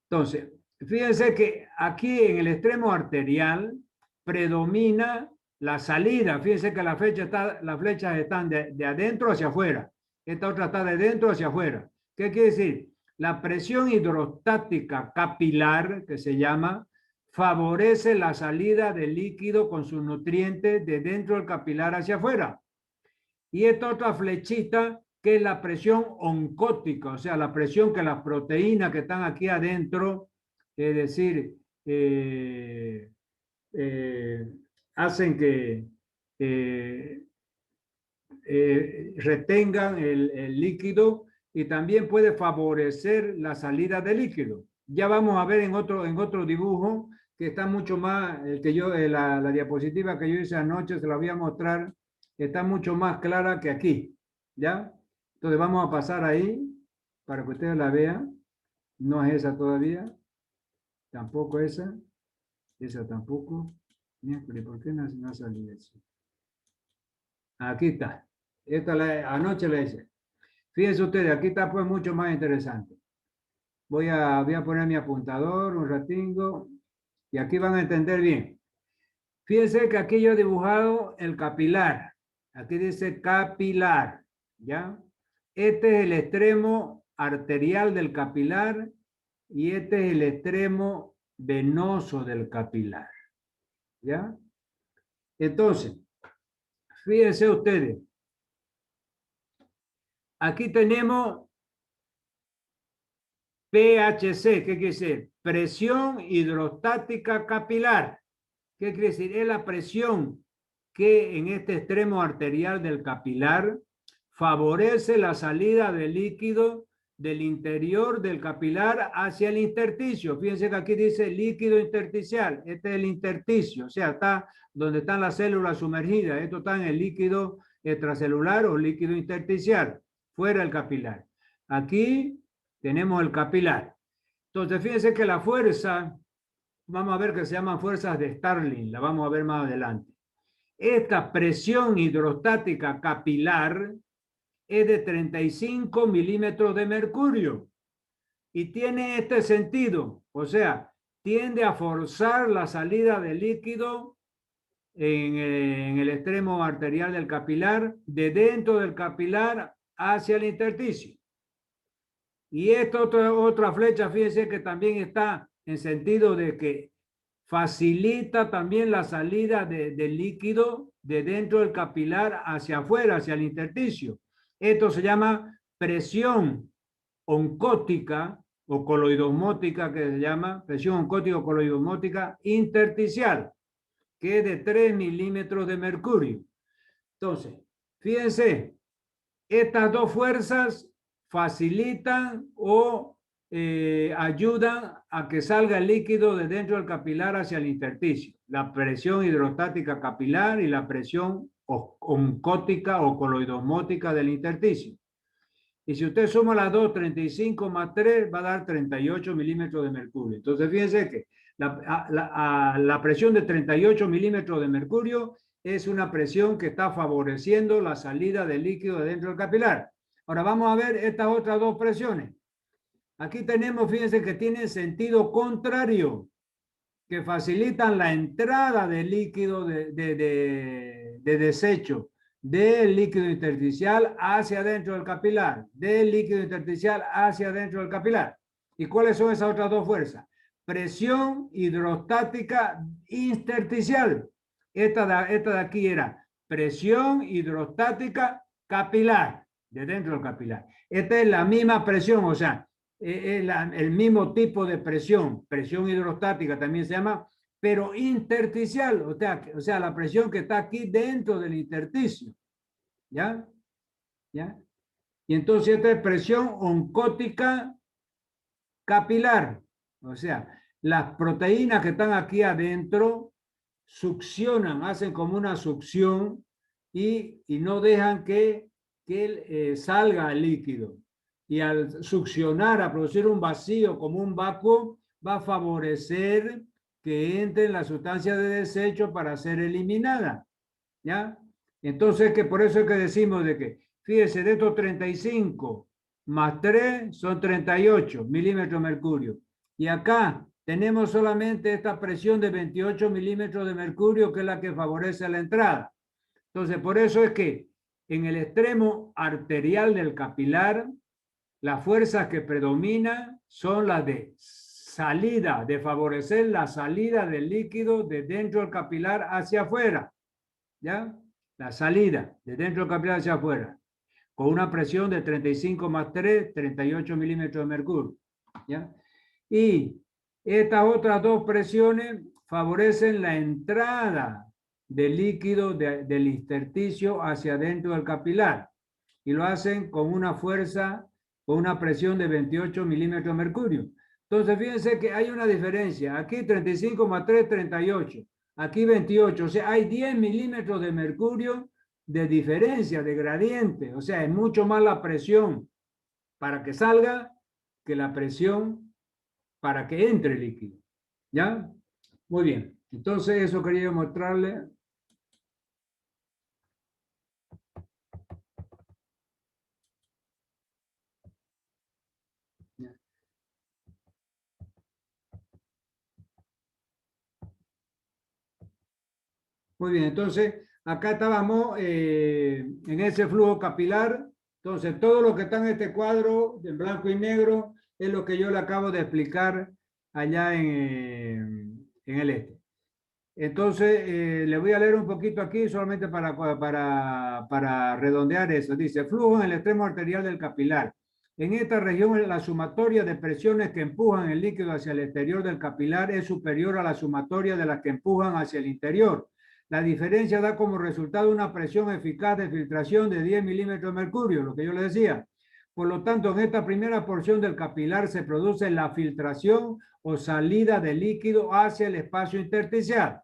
Entonces, fíjense que aquí en el extremo arterial predomina la salida. Fíjense que las flechas están de adentro hacia afuera. Esta otra está de dentro hacia afuera. ¿Qué quiere decir? La presión hidrostática capilar, que se llama, favorece la salida del líquido con sus nutrientes de dentro del capilar hacia afuera. Y esta otra flechita, que es la presión oncótica, o sea, la presión que las proteínas que están aquí adentro, es decir, hacen que retengan el líquido y también puede favorecer la salida del líquido. Ya vamos a ver en otro dibujo que está mucho más, el que yo, la diapositiva que yo hice anoche, se la voy a mostrar, está mucho más clara que aquí, ¿ya? Entonces vamos a pasar ahí para que ustedes la vean. No es esa todavía, tampoco esa tampoco. Miércoles, ¿por qué no salió eso? Aquí está. Anoche la hice. Fíjense ustedes, aquí está pues mucho más interesante. Voy a poner mi apuntador un ratingo y aquí van a entender bien. Fíjense que aquí yo he dibujado el capilar. Aquí dice capilar, ¿ya? Este es el extremo arterial del capilar y este es el extremo venoso del capilar, ¿ya? Entonces, fíjense ustedes, aquí tenemos PHC, ¿qué quiere decir? Presión hidrostática capilar. ¿Qué quiere decir? Es la presión que en este extremo arterial del capilar favorece la salida de líquido del interior del capilar hacia el intersticio. Fíjense que aquí dice líquido intersticial. Este es el intersticio, o sea, está donde están las células sumergidas. Esto está en el líquido extracelular o líquido intersticial, fuera del capilar. Aquí tenemos el capilar. Entonces, fíjense que la fuerza, vamos a ver que se llaman fuerzas de Starling, la vamos a ver más adelante. Esta presión hidrostática capilar es de 35 milímetros de mercurio y tiene este sentido, o sea, tiende a forzar la salida de líquido en el extremo arterial del capilar, de dentro del capilar hacia el intersticio. Y esta otra flecha, fíjense que también está en sentido de que facilita también la salida del líquido de dentro del capilar hacia afuera, hacia el intersticio. Esto se llama presión oncótica o coloidosmótica, que se llama presión oncótica o coloidosmótica intersticial, que es de 3 milímetros de mercurio. Entonces, fíjense, estas dos fuerzas facilitan o ayudan a que salga el líquido de dentro del capilar hacia el intersticio. La presión hidrostática capilar y la presión oncótica o coloidosmótica del intersticio. Y si usted suma las dos, 35 más 3, va a dar 38 milímetros de mercurio. Entonces, fíjense que la presión de 38 milímetros de mercurio es una presión que está favoreciendo la salida del líquido de dentro del capilar. Ahora vamos a ver estas otras dos presiones. Aquí tenemos, fíjense que tienen sentido contrario, que facilitan la entrada del líquido de desecho del líquido intersticial hacia adentro del capilar, del líquido intersticial hacia adentro del capilar. ¿Y cuáles son esas otras dos fuerzas? Presión hidrostática intersticial. Esta de aquí era presión hidrostática capilar, de dentro del capilar. Esta es la misma presión, o sea, el mismo tipo de presión hidrostática también se llama, pero intersticial, o sea, la presión que está aquí dentro del intersticio, ¿ya? ¿Ya? Y entonces esta es presión oncótica capilar, o sea, las proteínas que están aquí adentro succionan, hacen como una succión y no dejan que salga el líquido. Y al succionar, a producir un vacío como un vacuo, va a favorecer que entre la sustancia de desecho para ser eliminada, ¿ya? Entonces, que por eso es que decimos de que, fíjese, de estos 35 más 3 son 38 milímetros de mercurio. Y acá tenemos solamente esta presión de 28 milímetros de mercurio, que es la que favorece la entrada. Entonces, por eso es que en el extremo arterial del capilar, las fuerzas que predominan son las de salida, de favorecer la salida del líquido de dentro del capilar hacia afuera, ¿ya? La salida de dentro del capilar hacia afuera, con una presión de 35 más 3, 38 milímetros de mercurio, ¿ya? Y estas otras dos presiones favorecen la entrada del líquido del intersticio hacia adentro del capilar y lo hacen con una fuerza, con una presión de 28 milímetros de mercurio. Entonces, fíjense que hay una diferencia. Aquí 35 más 3, 38. Aquí 28. O sea, hay 10 milímetros de mercurio de diferencia, de gradiente. O sea, es mucho más la presión para que salga que la presión para que entre el líquido. ¿Ya? Muy bien. Entonces, eso quería mostrarle. Muy bien, entonces acá estábamos en ese flujo capilar. Entonces, todo lo que está en este cuadro en blanco y negro es lo que yo le acabo de explicar allá en el este. Entonces, le voy a leer un poquito aquí solamente para redondear eso. Dice, flujo en el extremo arterial del capilar. En esta región, la sumatoria de presiones que empujan el líquido hacia el exterior del capilar es superior a la sumatoria de las que empujan hacia el interior. La diferencia da como resultado una presión eficaz de filtración de 10 milímetros de mercurio, lo que yo le decía. Por lo tanto, en esta primera porción del capilar se produce la filtración o salida de líquido hacia el espacio intersticial.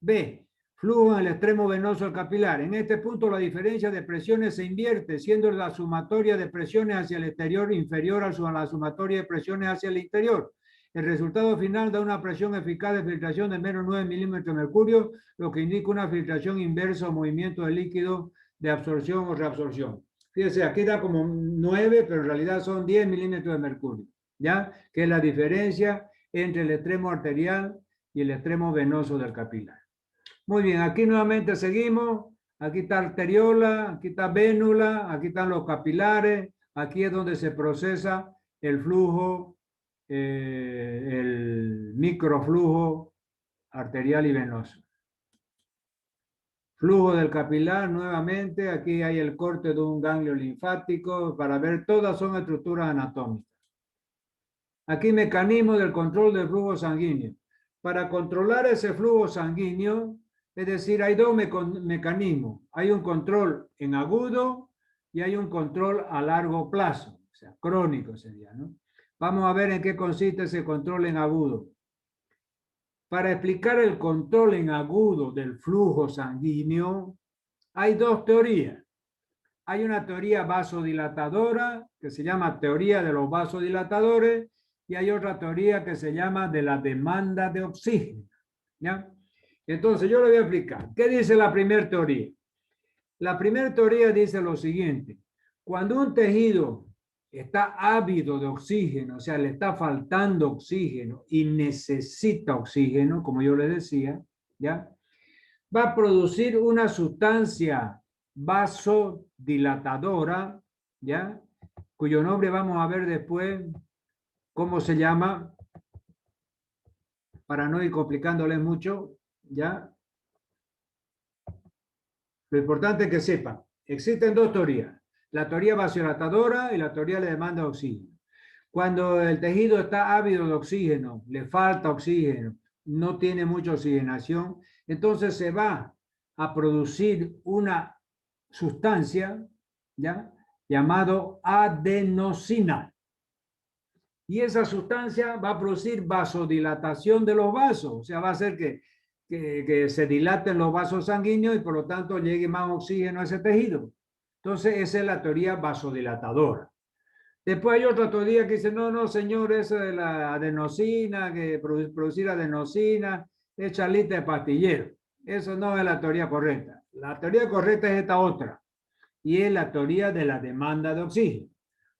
B. Flujo en el extremo venoso del capilar. En este punto la diferencia de presiones se invierte, siendo la sumatoria de presiones hacia el exterior inferior a la sumatoria de presiones hacia el interior. El resultado final da una presión eficaz de filtración de menos 9 milímetros de mercurio, lo que indica una filtración inversa o movimiento del líquido de absorción o reabsorción. Fíjense, aquí da como 9, pero en realidad son 10 milímetros de mercurio, ¿ya? Que es la diferencia entre el extremo arterial y el extremo venoso del capilar. Muy bien, aquí nuevamente seguimos. Aquí está arteriola, aquí está vénula, aquí están los capilares. Aquí es donde se procesa el flujo, el microflujo arterial y venoso. Flujo del capilar, nuevamente, aquí hay el corte de un ganglio linfático. Para ver, todas son estructuras anatómicas. Aquí mecanismo del control del flujo sanguíneo. Para controlar ese flujo sanguíneo, es decir, hay dos mecanismos. Hay un control en agudo y hay un control a largo plazo, o sea, crónico sería, ¿no? Vamos a ver en qué consiste ese control en agudo. Para explicar el control en agudo del flujo sanguíneo, hay dos teorías. Hay una teoría vasodilatadora que se llama teoría de los vasodilatadores y hay otra teoría que se llama de la demanda de oxígeno. ¿Ya? Entonces, yo le voy a explicar. ¿Qué dice la primera teoría? La primera teoría dice lo siguiente. Cuando un tejido está ávido de oxígeno, o sea, le está faltando oxígeno y necesita oxígeno, como yo le decía, ¿ya? Va a producir una sustancia vasodilatadora, ¿ya? Cuyo nombre vamos a ver después cómo se llama, para no ir complicándoles mucho, ¿ya? Lo importante es que sepan, existen dos teorías, la teoría vasodilatadora y la teoría de demanda de oxígeno. Cuando el tejido está ávido de oxígeno, le falta oxígeno, no tiene mucha oxigenación, entonces se va a producir una sustancia, ¿ya? Llamado adenosina. Y esa sustancia va a producir vasodilatación de los vasos, o sea, va a hacer que se dilaten los vasos sanguíneos y por lo tanto llegue más oxígeno a ese tejido. Entonces, esa es la teoría vasodilatadora. Después hay otra teoría que dice, no, no, señor, eso de la adenosina, que producir adenosina es charlita de pastillero. Eso no es la teoría correcta. La teoría correcta es esta otra, y es la teoría de la demanda de oxígeno.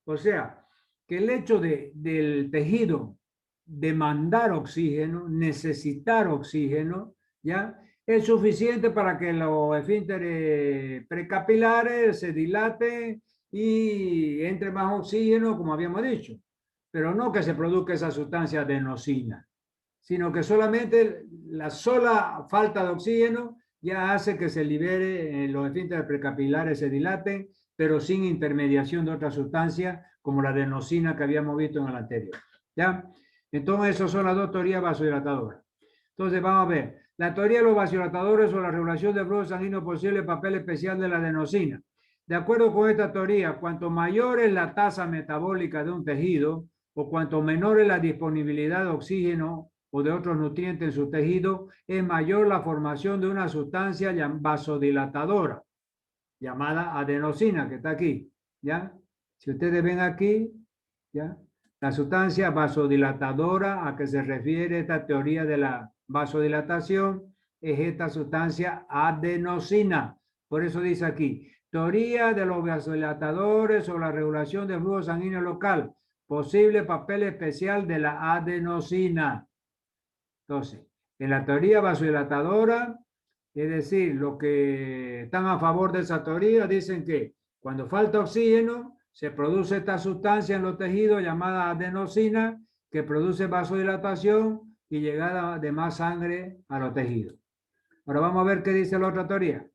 O sea, que el hecho del tejido demandar oxígeno, necesitar oxígeno, ¿ya? Es suficiente para que los esfínteres precapilares se dilaten y entre más oxígeno, como habíamos dicho, pero no que se produzca esa sustancia adenosina, sino que solamente la sola falta de oxígeno ya hace que se libere, los esfínteres precapilares se dilaten, pero sin intermediación de otra sustancia como la adenosina que habíamos visto en el anterior. ¿Ya? Entonces, esas son las dos teorías vasodilatadoras. Entonces, vamos a ver. La teoría de los vasodilatadores o la regulación del flujo sanguíneo posible, papel especial de la adenosina. De acuerdo con esta teoría, cuanto mayor es la tasa metabólica de un tejido, o cuanto menor es la disponibilidad de oxígeno o de otros nutrientes en su tejido, es mayor la formación de una sustancia vasodilatadora llamada adenosina, que está aquí, ¿ya? Si ustedes ven aquí, ¿ya? La sustancia vasodilatadora a que se refiere esta teoría de la vasodilatación es esta sustancia adenosina. Por eso dice aquí, teoría de los vasodilatadores sobre la regulación del flujo sanguíneo local, posible papel especial de la adenosina. Entonces, en la teoría vasodilatadora, es decir, los que están a favor de esa teoría dicen que cuando falta oxígeno, se produce esta sustancia en los tejidos llamada adenosina, que produce vasodilatación y llegada de más sangre a los tejidos. Ahora vamos a ver qué dice la otra teoría.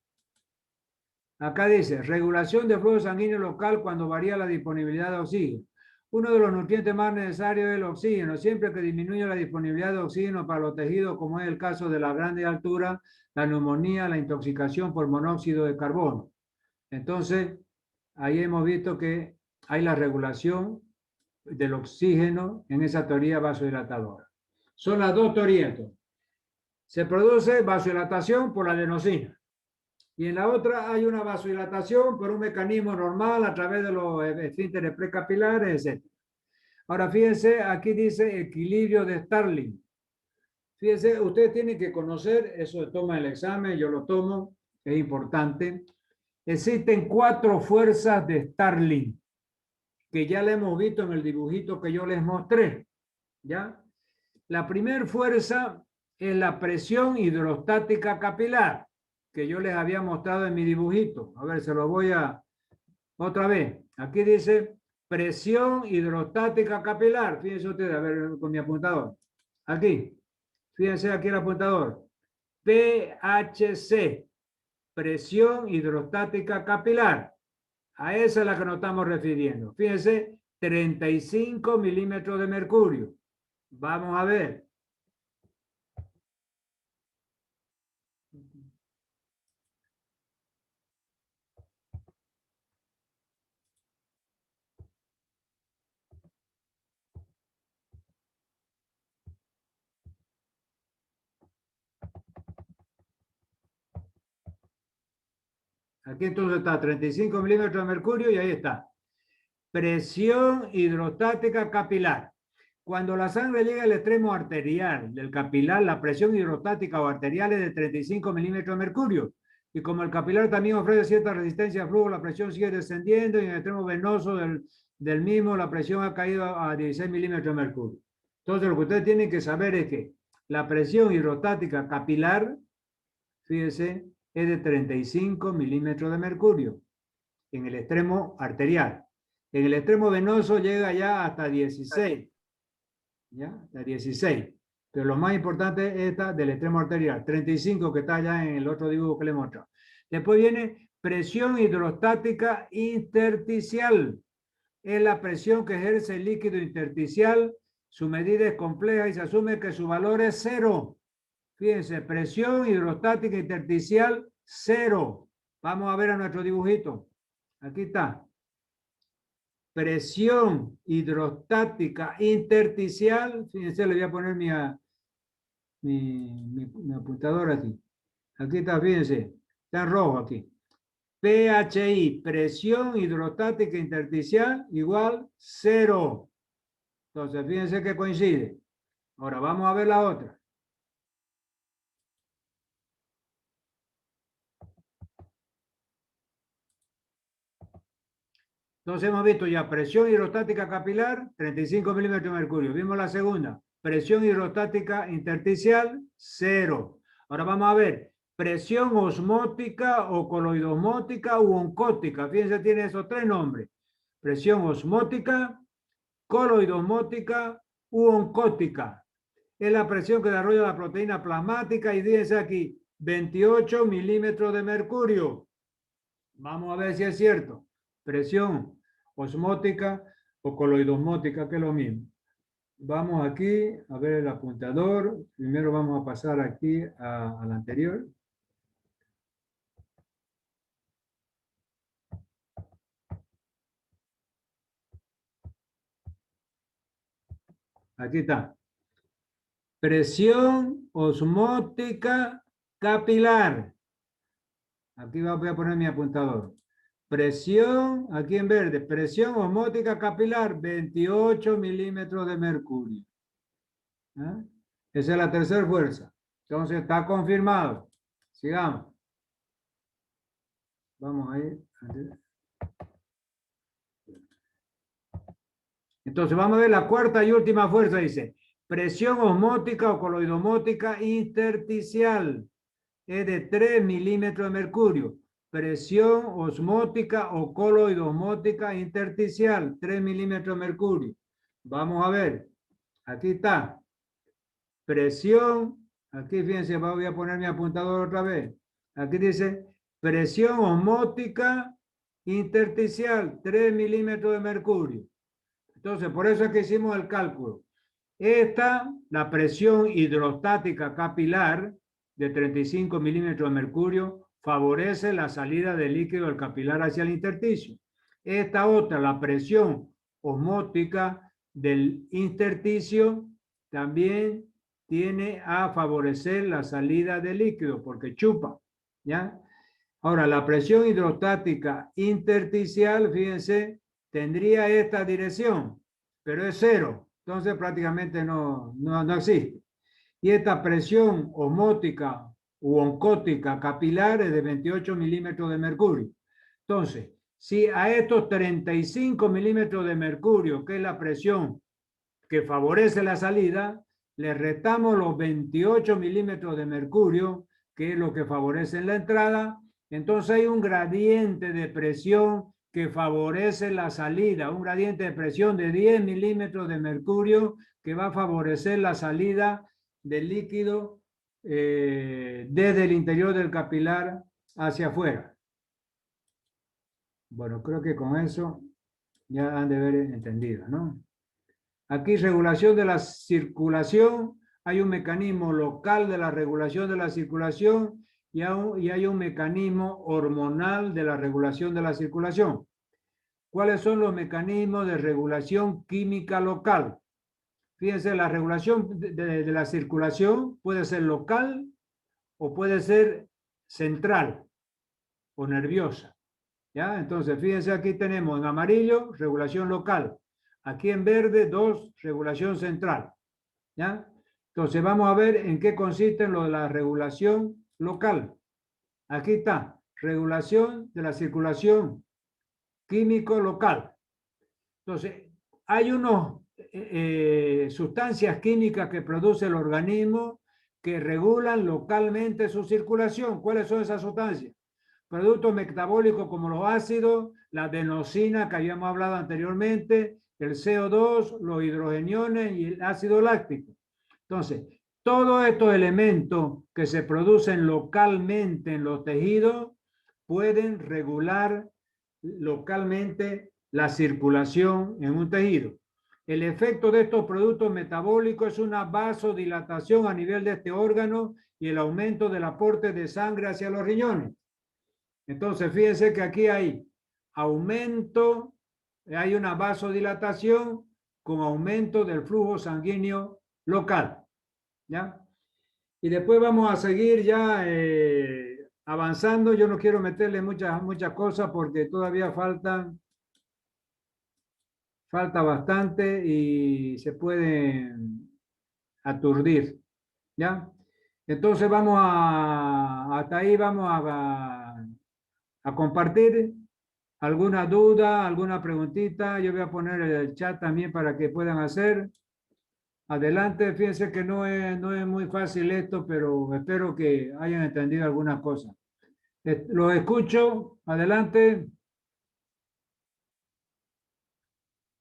Acá dice, regulación de flujo sanguíneo local cuando varía la disponibilidad de oxígeno. Uno de los nutrientes más necesarios es el oxígeno. Siempre que disminuye la disponibilidad de oxígeno para los tejidos, como es el caso de la grande altura, la neumonía, la intoxicación por monóxido de carbono. Entonces, ahí hemos visto que hay la regulación del oxígeno en esa teoría vasodilatadora. Son las dos teorías. Se produce vasodilatación por la adenosina. Y en la otra hay una vasodilatación por un mecanismo normal a través de los esfínteres precapilares, etc. Ahora fíjense, aquí dice equilibrio de Starling. Fíjense, ustedes tienen que conocer, eso toma el examen, yo lo tomo, es importante. Existen 4 fuerzas de Starling, que ya le hemos visto en el dibujito que yo les mostré, ¿ya? La primera fuerza es la presión hidrostática capilar, que yo les había mostrado en mi dibujito. A ver, se lo voy a... Otra vez, aquí dice presión hidrostática capilar. Fíjense ustedes, a ver, con mi apuntador. Aquí, fíjense aquí el apuntador. PHC, presión hidrostática capilar. A esa es la que nos estamos refiriendo. Fíjense, 35 milímetros de mercurio. Vamos a ver. Aquí entonces está 35 milímetros de mercurio y ahí está. Presión hidrostática capilar. Cuando la sangre llega al extremo arterial del capilar, la presión hidrostática o arterial es de 35 milímetros de mercurio. Y como el capilar también ofrece cierta resistencia al flujo, la presión sigue descendiendo y en el extremo venoso del mismo la presión ha caído a 16 milímetros de mercurio. Entonces lo que ustedes tienen que saber es que la presión hidrostática capilar, fíjense, es de 35 milímetros de mercurio en el extremo arterial. En el extremo venoso llega ya hasta 16. ¿Ya? Hasta 16. Pero lo más importante es esta del extremo arterial. 35 que está allá en el otro dibujo que le muestro. Después viene presión hidrostática intersticial. Es la presión que ejerce el líquido intersticial. Su medida es compleja y se asume que su valor es 0. Fíjense, presión hidrostática intersticial 0. Vamos a ver a nuestro dibujito. Aquí está. Presión hidrostática intersticial. Fíjense, le voy a poner mi apuntador aquí. Aquí está, fíjense. Está en rojo aquí. PHI, presión hidrostática intersticial igual 0. Entonces, fíjense que coincide. Ahora vamos a ver la otra. Entonces hemos visto ya presión hidrostática capilar, 35 milímetros de mercurio. Vimos la segunda, presión hidrostática intersticial, 0. Ahora vamos a ver, presión osmótica o coloidosmótica u oncótica. Fíjense, tiene esos 3 nombres. Presión osmótica, coloidosmótica u oncótica. Es la presión que desarrolla la proteína plasmática y fíjense aquí, 28 milímetros de mercurio. Vamos a ver si es cierto. Presión osmótica o coloidosmótica, que es lo mismo. Vamos aquí a ver el apuntador. Primero vamos a pasar aquí al anterior. Aquí está. Presión osmótica capilar. Aquí voy a poner mi apuntador. Presión, aquí en verde, presión osmótica capilar, 28 milímetros de mercurio. ¿Ah? Esa es la tercera fuerza. Entonces está confirmado. Sigamos. Vamos ahí. Entonces vamos a ver la cuarta y última fuerza. Dice, presión osmótica o coloidomótica intersticial. Es de 3 milímetros de mercurio. Presión osmótica o coloidosmótica intersticial, 3 milímetros de mercurio. Vamos a ver. Aquí está. Presión. Aquí fíjense, voy a poner mi apuntador otra vez. Aquí dice presión osmótica intersticial, 3 milímetros de mercurio. Entonces, por eso es que hicimos el cálculo. Esta, la presión hidrostática capilar de 35 milímetros de mercurio, favorece la salida del líquido del capilar hacia el intersticio. Esta otra, la presión osmótica del intersticio, también tiene a favorecer la salida del líquido porque chupa, ¿ya? Ahora, la presión hidrostática intersticial, fíjense, tendría esta dirección, pero es cero, entonces prácticamente no existe. Y esta presión osmótica u oncótica capilar es de 28 milímetros de mercurio. Entonces, si a estos 35 milímetros de mercurio, que es la presión que favorece la salida, le restamos los 28 milímetros de mercurio, que es lo que favorece la entrada, entonces hay un gradiente de presión que favorece la salida, un gradiente de presión de 10 milímetros de mercurio que va a favorecer la salida del líquido desde el interior del capilar hacia afuera. Bueno, creo que con eso ya han de haber entendido, ¿no? Aquí regulación de la circulación, hay un mecanismo local de la regulación de la circulación y hay un mecanismo hormonal de la regulación de la circulación. ¿Cuáles son los mecanismos de regulación química local? Fíjense, la regulación de la circulación puede ser local o puede ser central o nerviosa. ¿Ya? Entonces, fíjense, aquí tenemos en amarillo regulación local. Aquí en verde, 2, regulación central. ¿Ya? Entonces, vamos a ver en qué consiste lo de la regulación local. Aquí está, regulación de la circulación químico local. Entonces, hay unas sustancias químicas que produce el organismo que regulan localmente su circulación. ¿Cuáles son esas sustancias? Productos metabólicos como los ácidos, la adenosina que habíamos hablado anteriormente, el CO2, los hidrogeniones y el ácido láctico. Entonces, todos estos elementos que se producen localmente en los tejidos pueden regular localmente la circulación en un tejido. El efecto de estos productos metabólicos es una vasodilatación a nivel de este órgano y el aumento del aporte de sangre hacia los riñones. Entonces, fíjense que aquí hay aumento, hay una vasodilatación con aumento del flujo sanguíneo local, ¿ya? Y después vamos a seguir ya avanzando. Yo no quiero meterle muchas cosas porque todavía falta bastante y se puede aturdir, ¿ya? Entonces vamos hasta ahí vamos a compartir alguna duda, alguna preguntita. Yo voy a poner el chat también para que puedan hacer. Adelante, fíjense que no es muy fácil esto, pero espero que hayan entendido algunas cosas. Los escucho, adelante.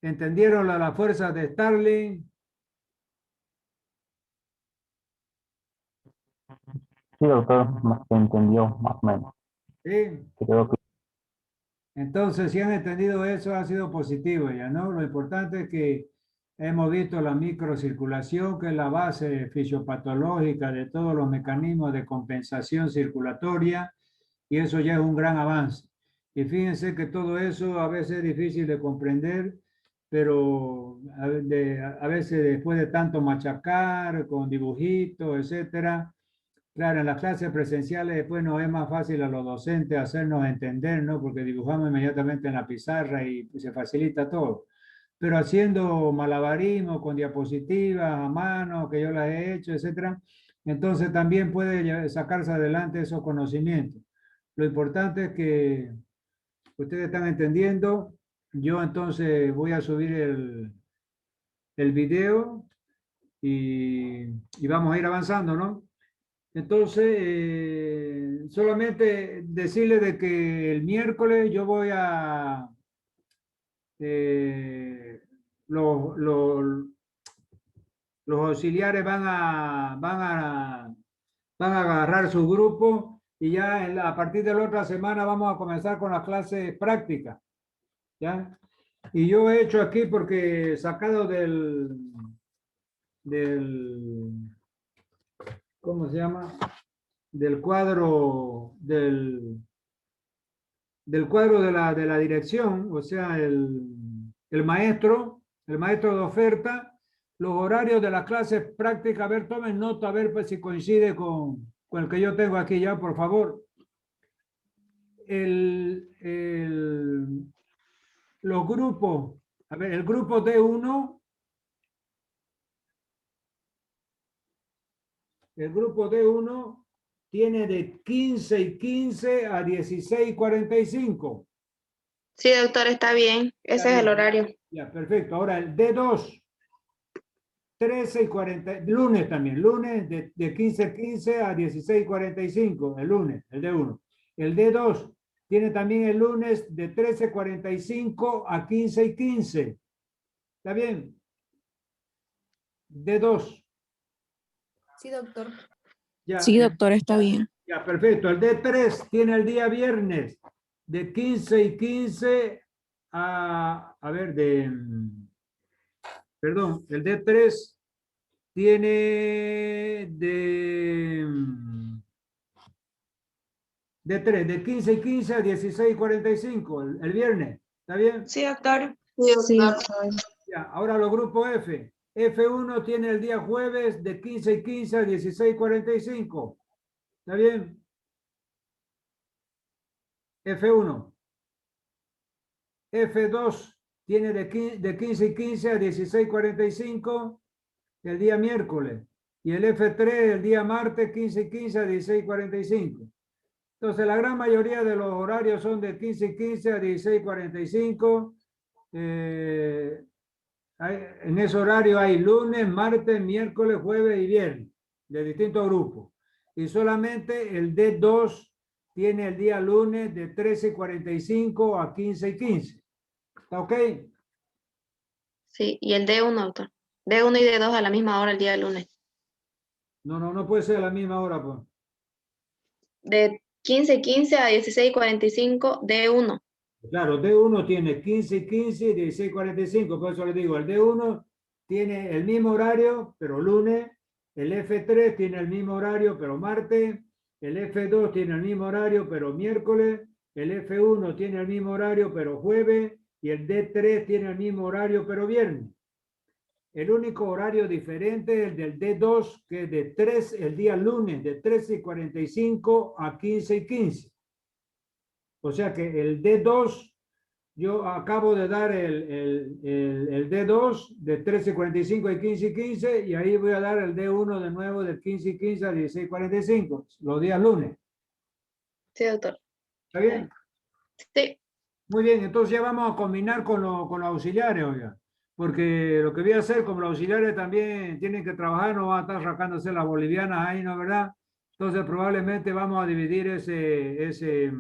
¿Entendieron la fuerza de Starling? Sí, doctor, más que entendió, más o menos. ¿Sí? Creo que Entonces, si han entendido eso, ha sido positivo ya, ¿no? Lo importante es que hemos visto la microcirculación, que es la base fisiopatológica de todos los mecanismos de compensación circulatoria, y eso ya es un gran avance. Y fíjense que todo eso a veces es difícil de comprender, pero a veces después de tanto machacar con dibujitos, etcétera, claro, en las clases presenciales después nos es más fácil a los docentes hacernos entender, ¿no? Porque dibujamos inmediatamente en la pizarra y se facilita todo. Pero haciendo malabarismo con diapositivas a mano, que yo las he hecho, etcétera, entonces también puede sacarse adelante esos conocimientos. Lo importante es que ustedes están entendiendo. Yo entonces voy a subir el video y vamos a ir avanzando, ¿no? Entonces, solamente decirle de que el miércoles yo voy a... los auxiliares van a agarrar su grupo y ya a partir de la otra semana vamos a comenzar con las clases prácticas, ¿ya? Y yo he hecho aquí porque sacado ¿cómo se llama? Del cuadro del cuadro de la dirección, o sea, el maestro de oferta, los horarios de las clases prácticas, a ver, tomen nota, a ver pues, si coincide con el que yo tengo aquí ya, por favor. Los grupos, a ver, el grupo D1, el grupo D1 tiene de 15 y 15 a 16 y 45. Sí, doctor, está bien. Ese es el horario. Ya, perfecto. Ahora el D2, 13 y 40, lunes también, lunes de 15 a 16 y 45, el lunes, el D1. El D2 tiene también el lunes de 13:45 a 15 y 15. ¿Está bien? D2. Sí, doctor. Ya, Sí, doctor, está bien. ya, perfecto. El D3 tiene el día viernes de 15 y 15 a ver, perdón, el D3 tiene de 15 y 15 a 16 y 45, el viernes. ¿Está bien? Sí, doctor. Sí, doctor. Ya, ahora los grupos F. F1 tiene el día jueves de 15 y 15 a 16 y 45. ¿Está bien? F1. F2 tiene de 15 y 15 a 16 y 45 el día miércoles. Y el F3 el día martes 15 y 15 a 16 y 45. Entonces, la gran mayoría de los horarios son de 15 y 15 a 16 y 45. En ese horario hay lunes, martes, miércoles, jueves y viernes, de distintos grupos. Y solamente el D2 tiene el día lunes de 13:45 a 15:15. ¿Está ok? Sí, y el D1, doctor. D1 y D2 a la misma hora el día lunes. No puede ser a la misma hora, pues. De 15:15 a 16:45, D1. Claro, D1 tiene 15 y 15 y 16 y 45, por eso les digo, el D1 tiene el mismo horario, pero lunes, el F3 tiene el mismo horario, pero martes, el F2 tiene el mismo horario, pero miércoles, el F1 tiene el mismo horario, pero jueves, y el D3 tiene el mismo horario, pero viernes. El único horario diferente es el del D2, que es de 3, el día lunes, de 13:45 a 15:15. O sea que el D2, yo acabo de dar el D2 de 13:45 y 15:15 y ahí voy a dar el D1 de nuevo de 15:15 a 16:45, los días lunes. Sí, doctor. ¿Está bien? Sí. Muy bien, entonces ya vamos a combinar con los auxiliares, oiga. Porque lo que voy a hacer, como los auxiliares también tienen que trabajar, no van a estar sacándose las bolivianas ahí, ¿no es verdad? Entonces probablemente vamos a dividir ese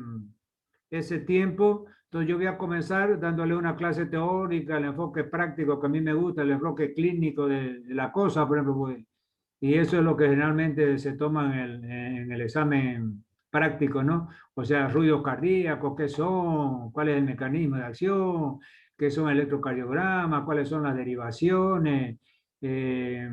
tiempo. Entonces yo voy a comenzar dándole una clase teórica, el enfoque práctico que a mí me gusta, el enfoque clínico de la cosa, por ejemplo, pues, y eso es lo que generalmente se toma en el examen práctico, ¿no? O sea, ruidos cardíacos, qué son, cuál es el mecanismo de acción, qué son electrocardiogramas, cuáles son las derivaciones, qué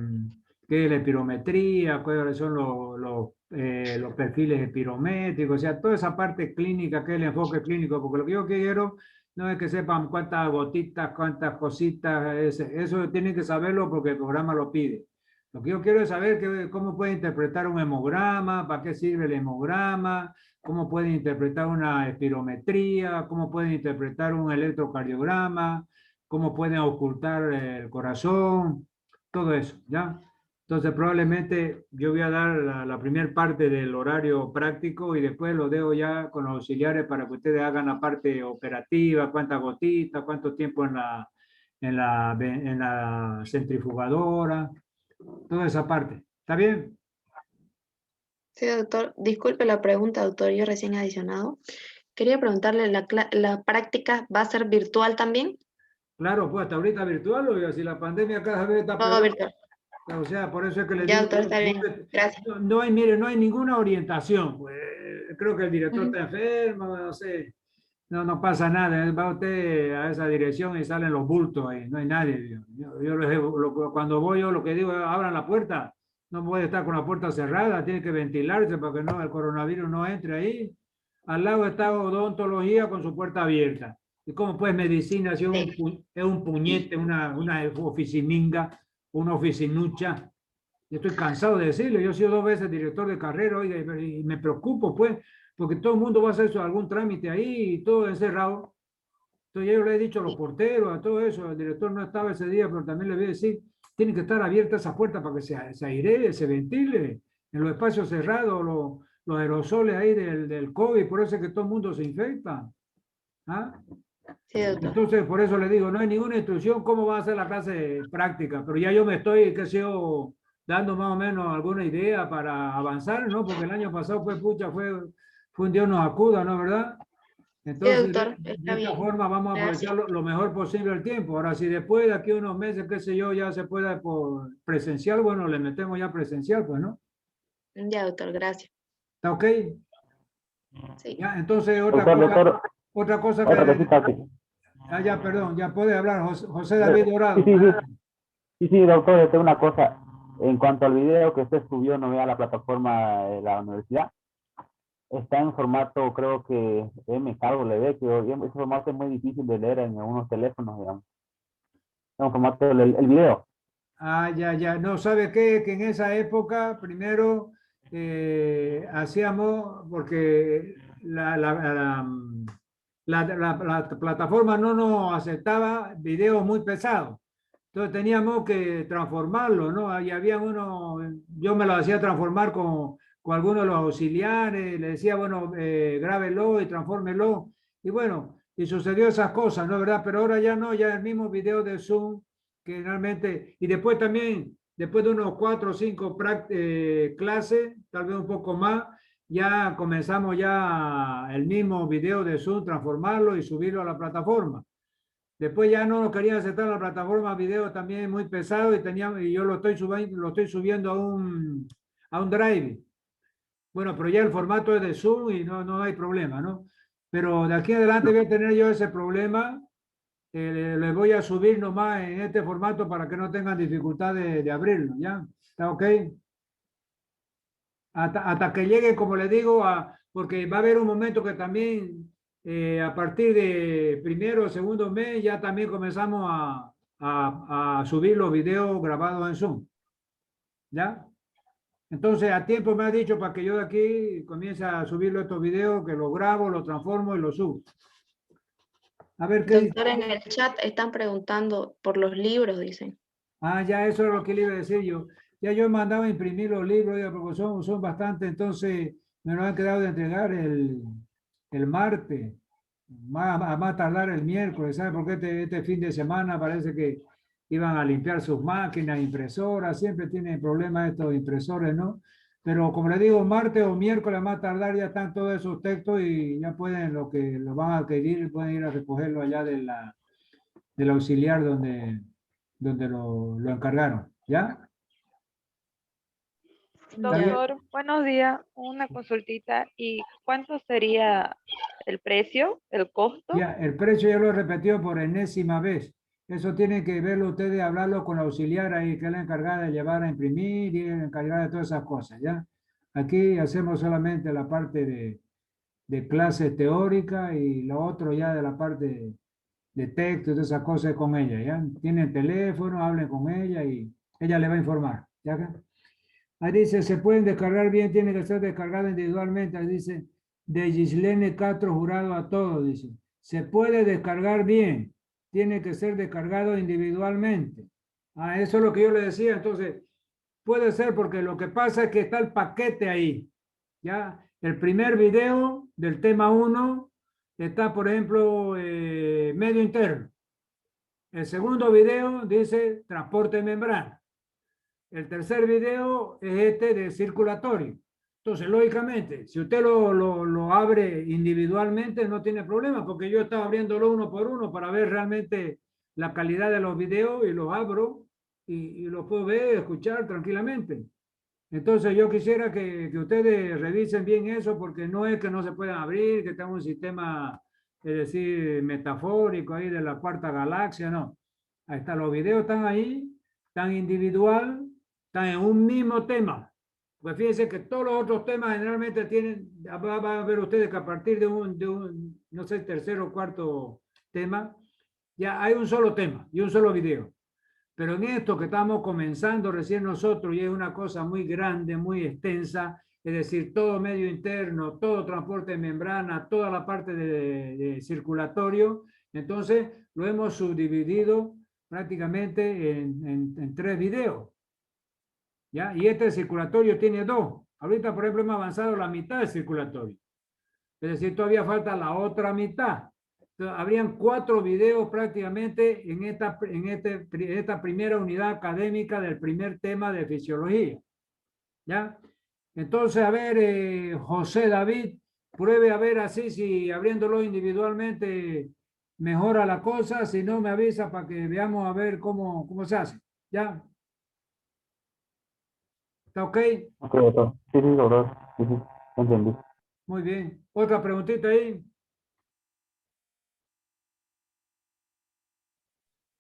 es la espirometría, cuáles son los perfiles espirométricos, o sea, toda esa parte clínica, que es el enfoque clínico, porque lo que yo quiero No es que sepan cuántas gotitas, cuántas cositas, eso tienen que saberlo porque el programa lo pide. Lo que yo quiero es saber cómo puede interpretar un hemograma, para qué sirve el hemograma, cómo pueden interpretar una espirometría, cómo pueden interpretar un electrocardiograma, cómo pueden ocultar el corazón, todo eso, ¿ya? Entonces probablemente yo voy a dar la primera parte del horario práctico y después lo dejo ya con los auxiliares para que ustedes hagan la parte operativa, cuántas gotitas, cuánto tiempo en la centrifugadora, toda esa parte. ¿Está bien? Sí, doctor. Disculpe la pregunta, doctor, yo recién adicionado. Quería preguntarle, ¿la práctica va a ser virtual también? Claro, pues hasta ahorita virtual, oiga, si la pandemia cada vez está Todo peor. virtual. O sea, por eso es que les Ya, digo, doctor, está bien. Gracias. no hay, mire, no hay ninguna orientación. Pues, creo que el director Ujú. está enfermo, no sé, no pasa nada. Va usted a esa dirección y salen los bultos ahí, no hay nadie. Cuando voy yo lo que digo es, abran la puerta, no puede estar con la puerta cerrada, tiene que ventilarse para que no, el coronavirus no entre ahí. Al lado está odontología con su puerta abierta. ¿Y cómo pues medicina si Sí. es un puñete, una oficininga, una oficinucha? Yo estoy cansado de decirlo, yo he sido 2 veces director de carrera, oiga, y me preocupo, pues, porque todo el mundo va a hacer algún trámite ahí y todo encerrado. Entonces yo le he dicho a los porteros, a todo eso, el director no estaba ese día, pero también le voy a decir, tienen que estar abiertas esas puertas para que se airee, se ventile. En los espacios cerrados, los aerosoles ahí del COVID, por eso es que todo el mundo se infecta. ¿Ah? Sí, doctor. Entonces, por eso le digo, no hay ninguna instrucción cómo va a ser la clase práctica, pero ya yo me estoy, qué sé yo, dando más o menos alguna idea para avanzar, ¿no? Porque el año pasado fue, pucha, fue un Dios nos acuda, ¿no? ¿Verdad? Sí, Entonces, doctor, de está esta bien. forma vamos a aprovechar Gracias. lo mejor posible el tiempo. Ahora, si después de aquí a unos meses, qué sé yo, ya se pueda por presencial, bueno, le metemos ya presencial, pues, ¿no? Ya, doctor, gracias. ¿Está ok? Sí. Ya, entonces, Doctor, otra cosa otra que, cosita que... ya, perdón, ya puede hablar, José David Sí, Dorado. sí, sí, sí, sí, doctor, yo tengo una cosa. En cuanto al video que usted subió, no vea la plataforma de la universidad, está en formato, creo que MKWB, que ese formato es muy difícil de leer en algunos teléfonos, digamos. Es un formato, el video. Ah, ya. No, ¿sabe qué? Que en esa época, primero, hacíamos, porque la plataforma no nos aceptaba videos muy pesados. Entonces teníamos que transformarlo, ¿no? Y había uno, yo me lo hacía transformar con algunos de los auxiliares, le decía, bueno, grábelo y transfórmelo. Y bueno, y sucedió esas cosas, ¿no? ¿Verdad? Pero ahora ya no, ya el mismo video de Zoom que realmente, y después también, después de unos 4 o 5 clases, tal vez un poco más, ya comenzamos ya el mismo video de Zoom, transformarlo y subirlo a la plataforma. Después ya no querían aceptar la plataforma video también muy pesado y yo lo estoy subiendo a un Drive. Bueno, pero ya el formato es de Zoom y no hay problema, ¿no? Pero de aquí en adelante voy a tener yo ese problema, les voy a subir nomás en este formato para que no tengan dificultad de abrirlo, ¿ya? ¿Está ok? Hasta que llegue, como le digo, porque va a haber un momento que también a partir de primero o segundo mes ya también comenzamos a subir los videos grabados en Zoom, ¿ya? Entonces, a tiempo me ha dicho para que yo de aquí comience a subir estos videos, que los grabo, los transformo y los subo. A ver qué dice. Doctor, en el chat están preguntando por los libros, dicen. Ah, ya eso es lo que le iba a decir yo. Ya yo he mandado a imprimir los libros, ya, porque son bastantes, entonces me lo han quedado de entregar el martes, a más tardar el miércoles, ¿sabe? Porque este fin de semana parece que iban a limpiar sus máquinas, impresoras, siempre tienen problemas estos impresores, ¿no? Pero como le digo, martes o miércoles a más tardar ya están todos esos textos y ya pueden, lo que lo van a adquirir, pueden ir a recogerlo allá del auxiliar donde lo encargaron, ¿ya? ¿Está bien? Doctor, buenos días. Una consultita. ¿Y cuánto sería el precio, el costo? Ya, el precio ya lo he repetido por enésima vez. Eso tienen que verlo ustedes, hablarlo con la auxiliar ahí, que es la encargada de llevar a imprimir y la encargada de todas esas cosas, ¿ya? Aquí hacemos solamente la parte de clase teórica y lo otro ya de la parte de texto, de esas cosas con ella, ¿ya? Tienen teléfono, hablen con ella y ella le va a informar, ¿ya? Ahí dice, se pueden descargar bien, tiene que ser descargado individualmente. Ahí dice, de Gislene Castro Jurado a todos, dice. Se puede descargar bien, tiene que ser descargado individualmente. Ah, eso es lo que yo le decía. Entonces, puede ser porque lo que pasa es que está el paquete ahí. ¿Ya? El primer video del tema 1 está, por ejemplo, medio interno. El segundo video dice transporte de membrana. El tercer video es este de circulatorio. Entonces, lógicamente, si usted lo abre individualmente, no tiene problema, porque yo estaba abriéndolo uno por uno para ver realmente la calidad de los videos y los abro y los puedo ver, escuchar tranquilamente. Entonces, yo quisiera que ustedes revisen bien eso, porque no es que no se puedan abrir, que tenga un sistema, es decir, metafórico ahí de la cuarta galaxia, no. Ahí está, los videos están ahí, tan individual, están en un mismo tema. Pues fíjense que todos los otros temas generalmente tienen, va a ver ustedes que a partir de un, no sé, tercer o cuarto tema, ya hay un solo tema y un solo video. Pero en esto que estamos comenzando recién nosotros, y es una cosa muy grande, muy extensa, es decir, todo medio interno, todo transporte de membrana, toda la parte de circulatorio, entonces lo hemos subdividido prácticamente en 3 videos. ¿Ya? Y este circulatorio tiene 2. Ahorita, por ejemplo, hemos avanzado la mitad del circulatorio. Es decir, todavía falta la otra mitad. Entonces, habrían 4 videos prácticamente en esta primera unidad académica del primer tema de fisiología. ¿Ya? Entonces, a ver, José David, pruebe a ver así, si abriéndolo individualmente mejora la cosa, si no me avisa para que veamos a ver cómo se hace. ¿Ya? ¿Está ok? Ok, doctor. Sí, sí, doctor. Sí, sí, entendí. Muy bien. ¿Otra preguntita ahí?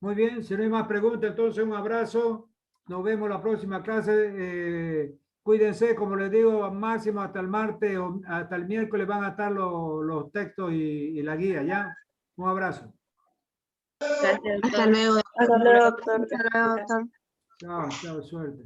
Muy bien. Si no hay más preguntas, entonces un abrazo. Nos vemos la próxima clase. Cuídense, como les digo, máximo hasta el martes o hasta el miércoles van a estar los textos y la guía, ¿ya? Un abrazo. Gracias, Hasta doctor. luego. Hasta luego, doctor. Hasta luego, doctor. Chao, chao, suerte.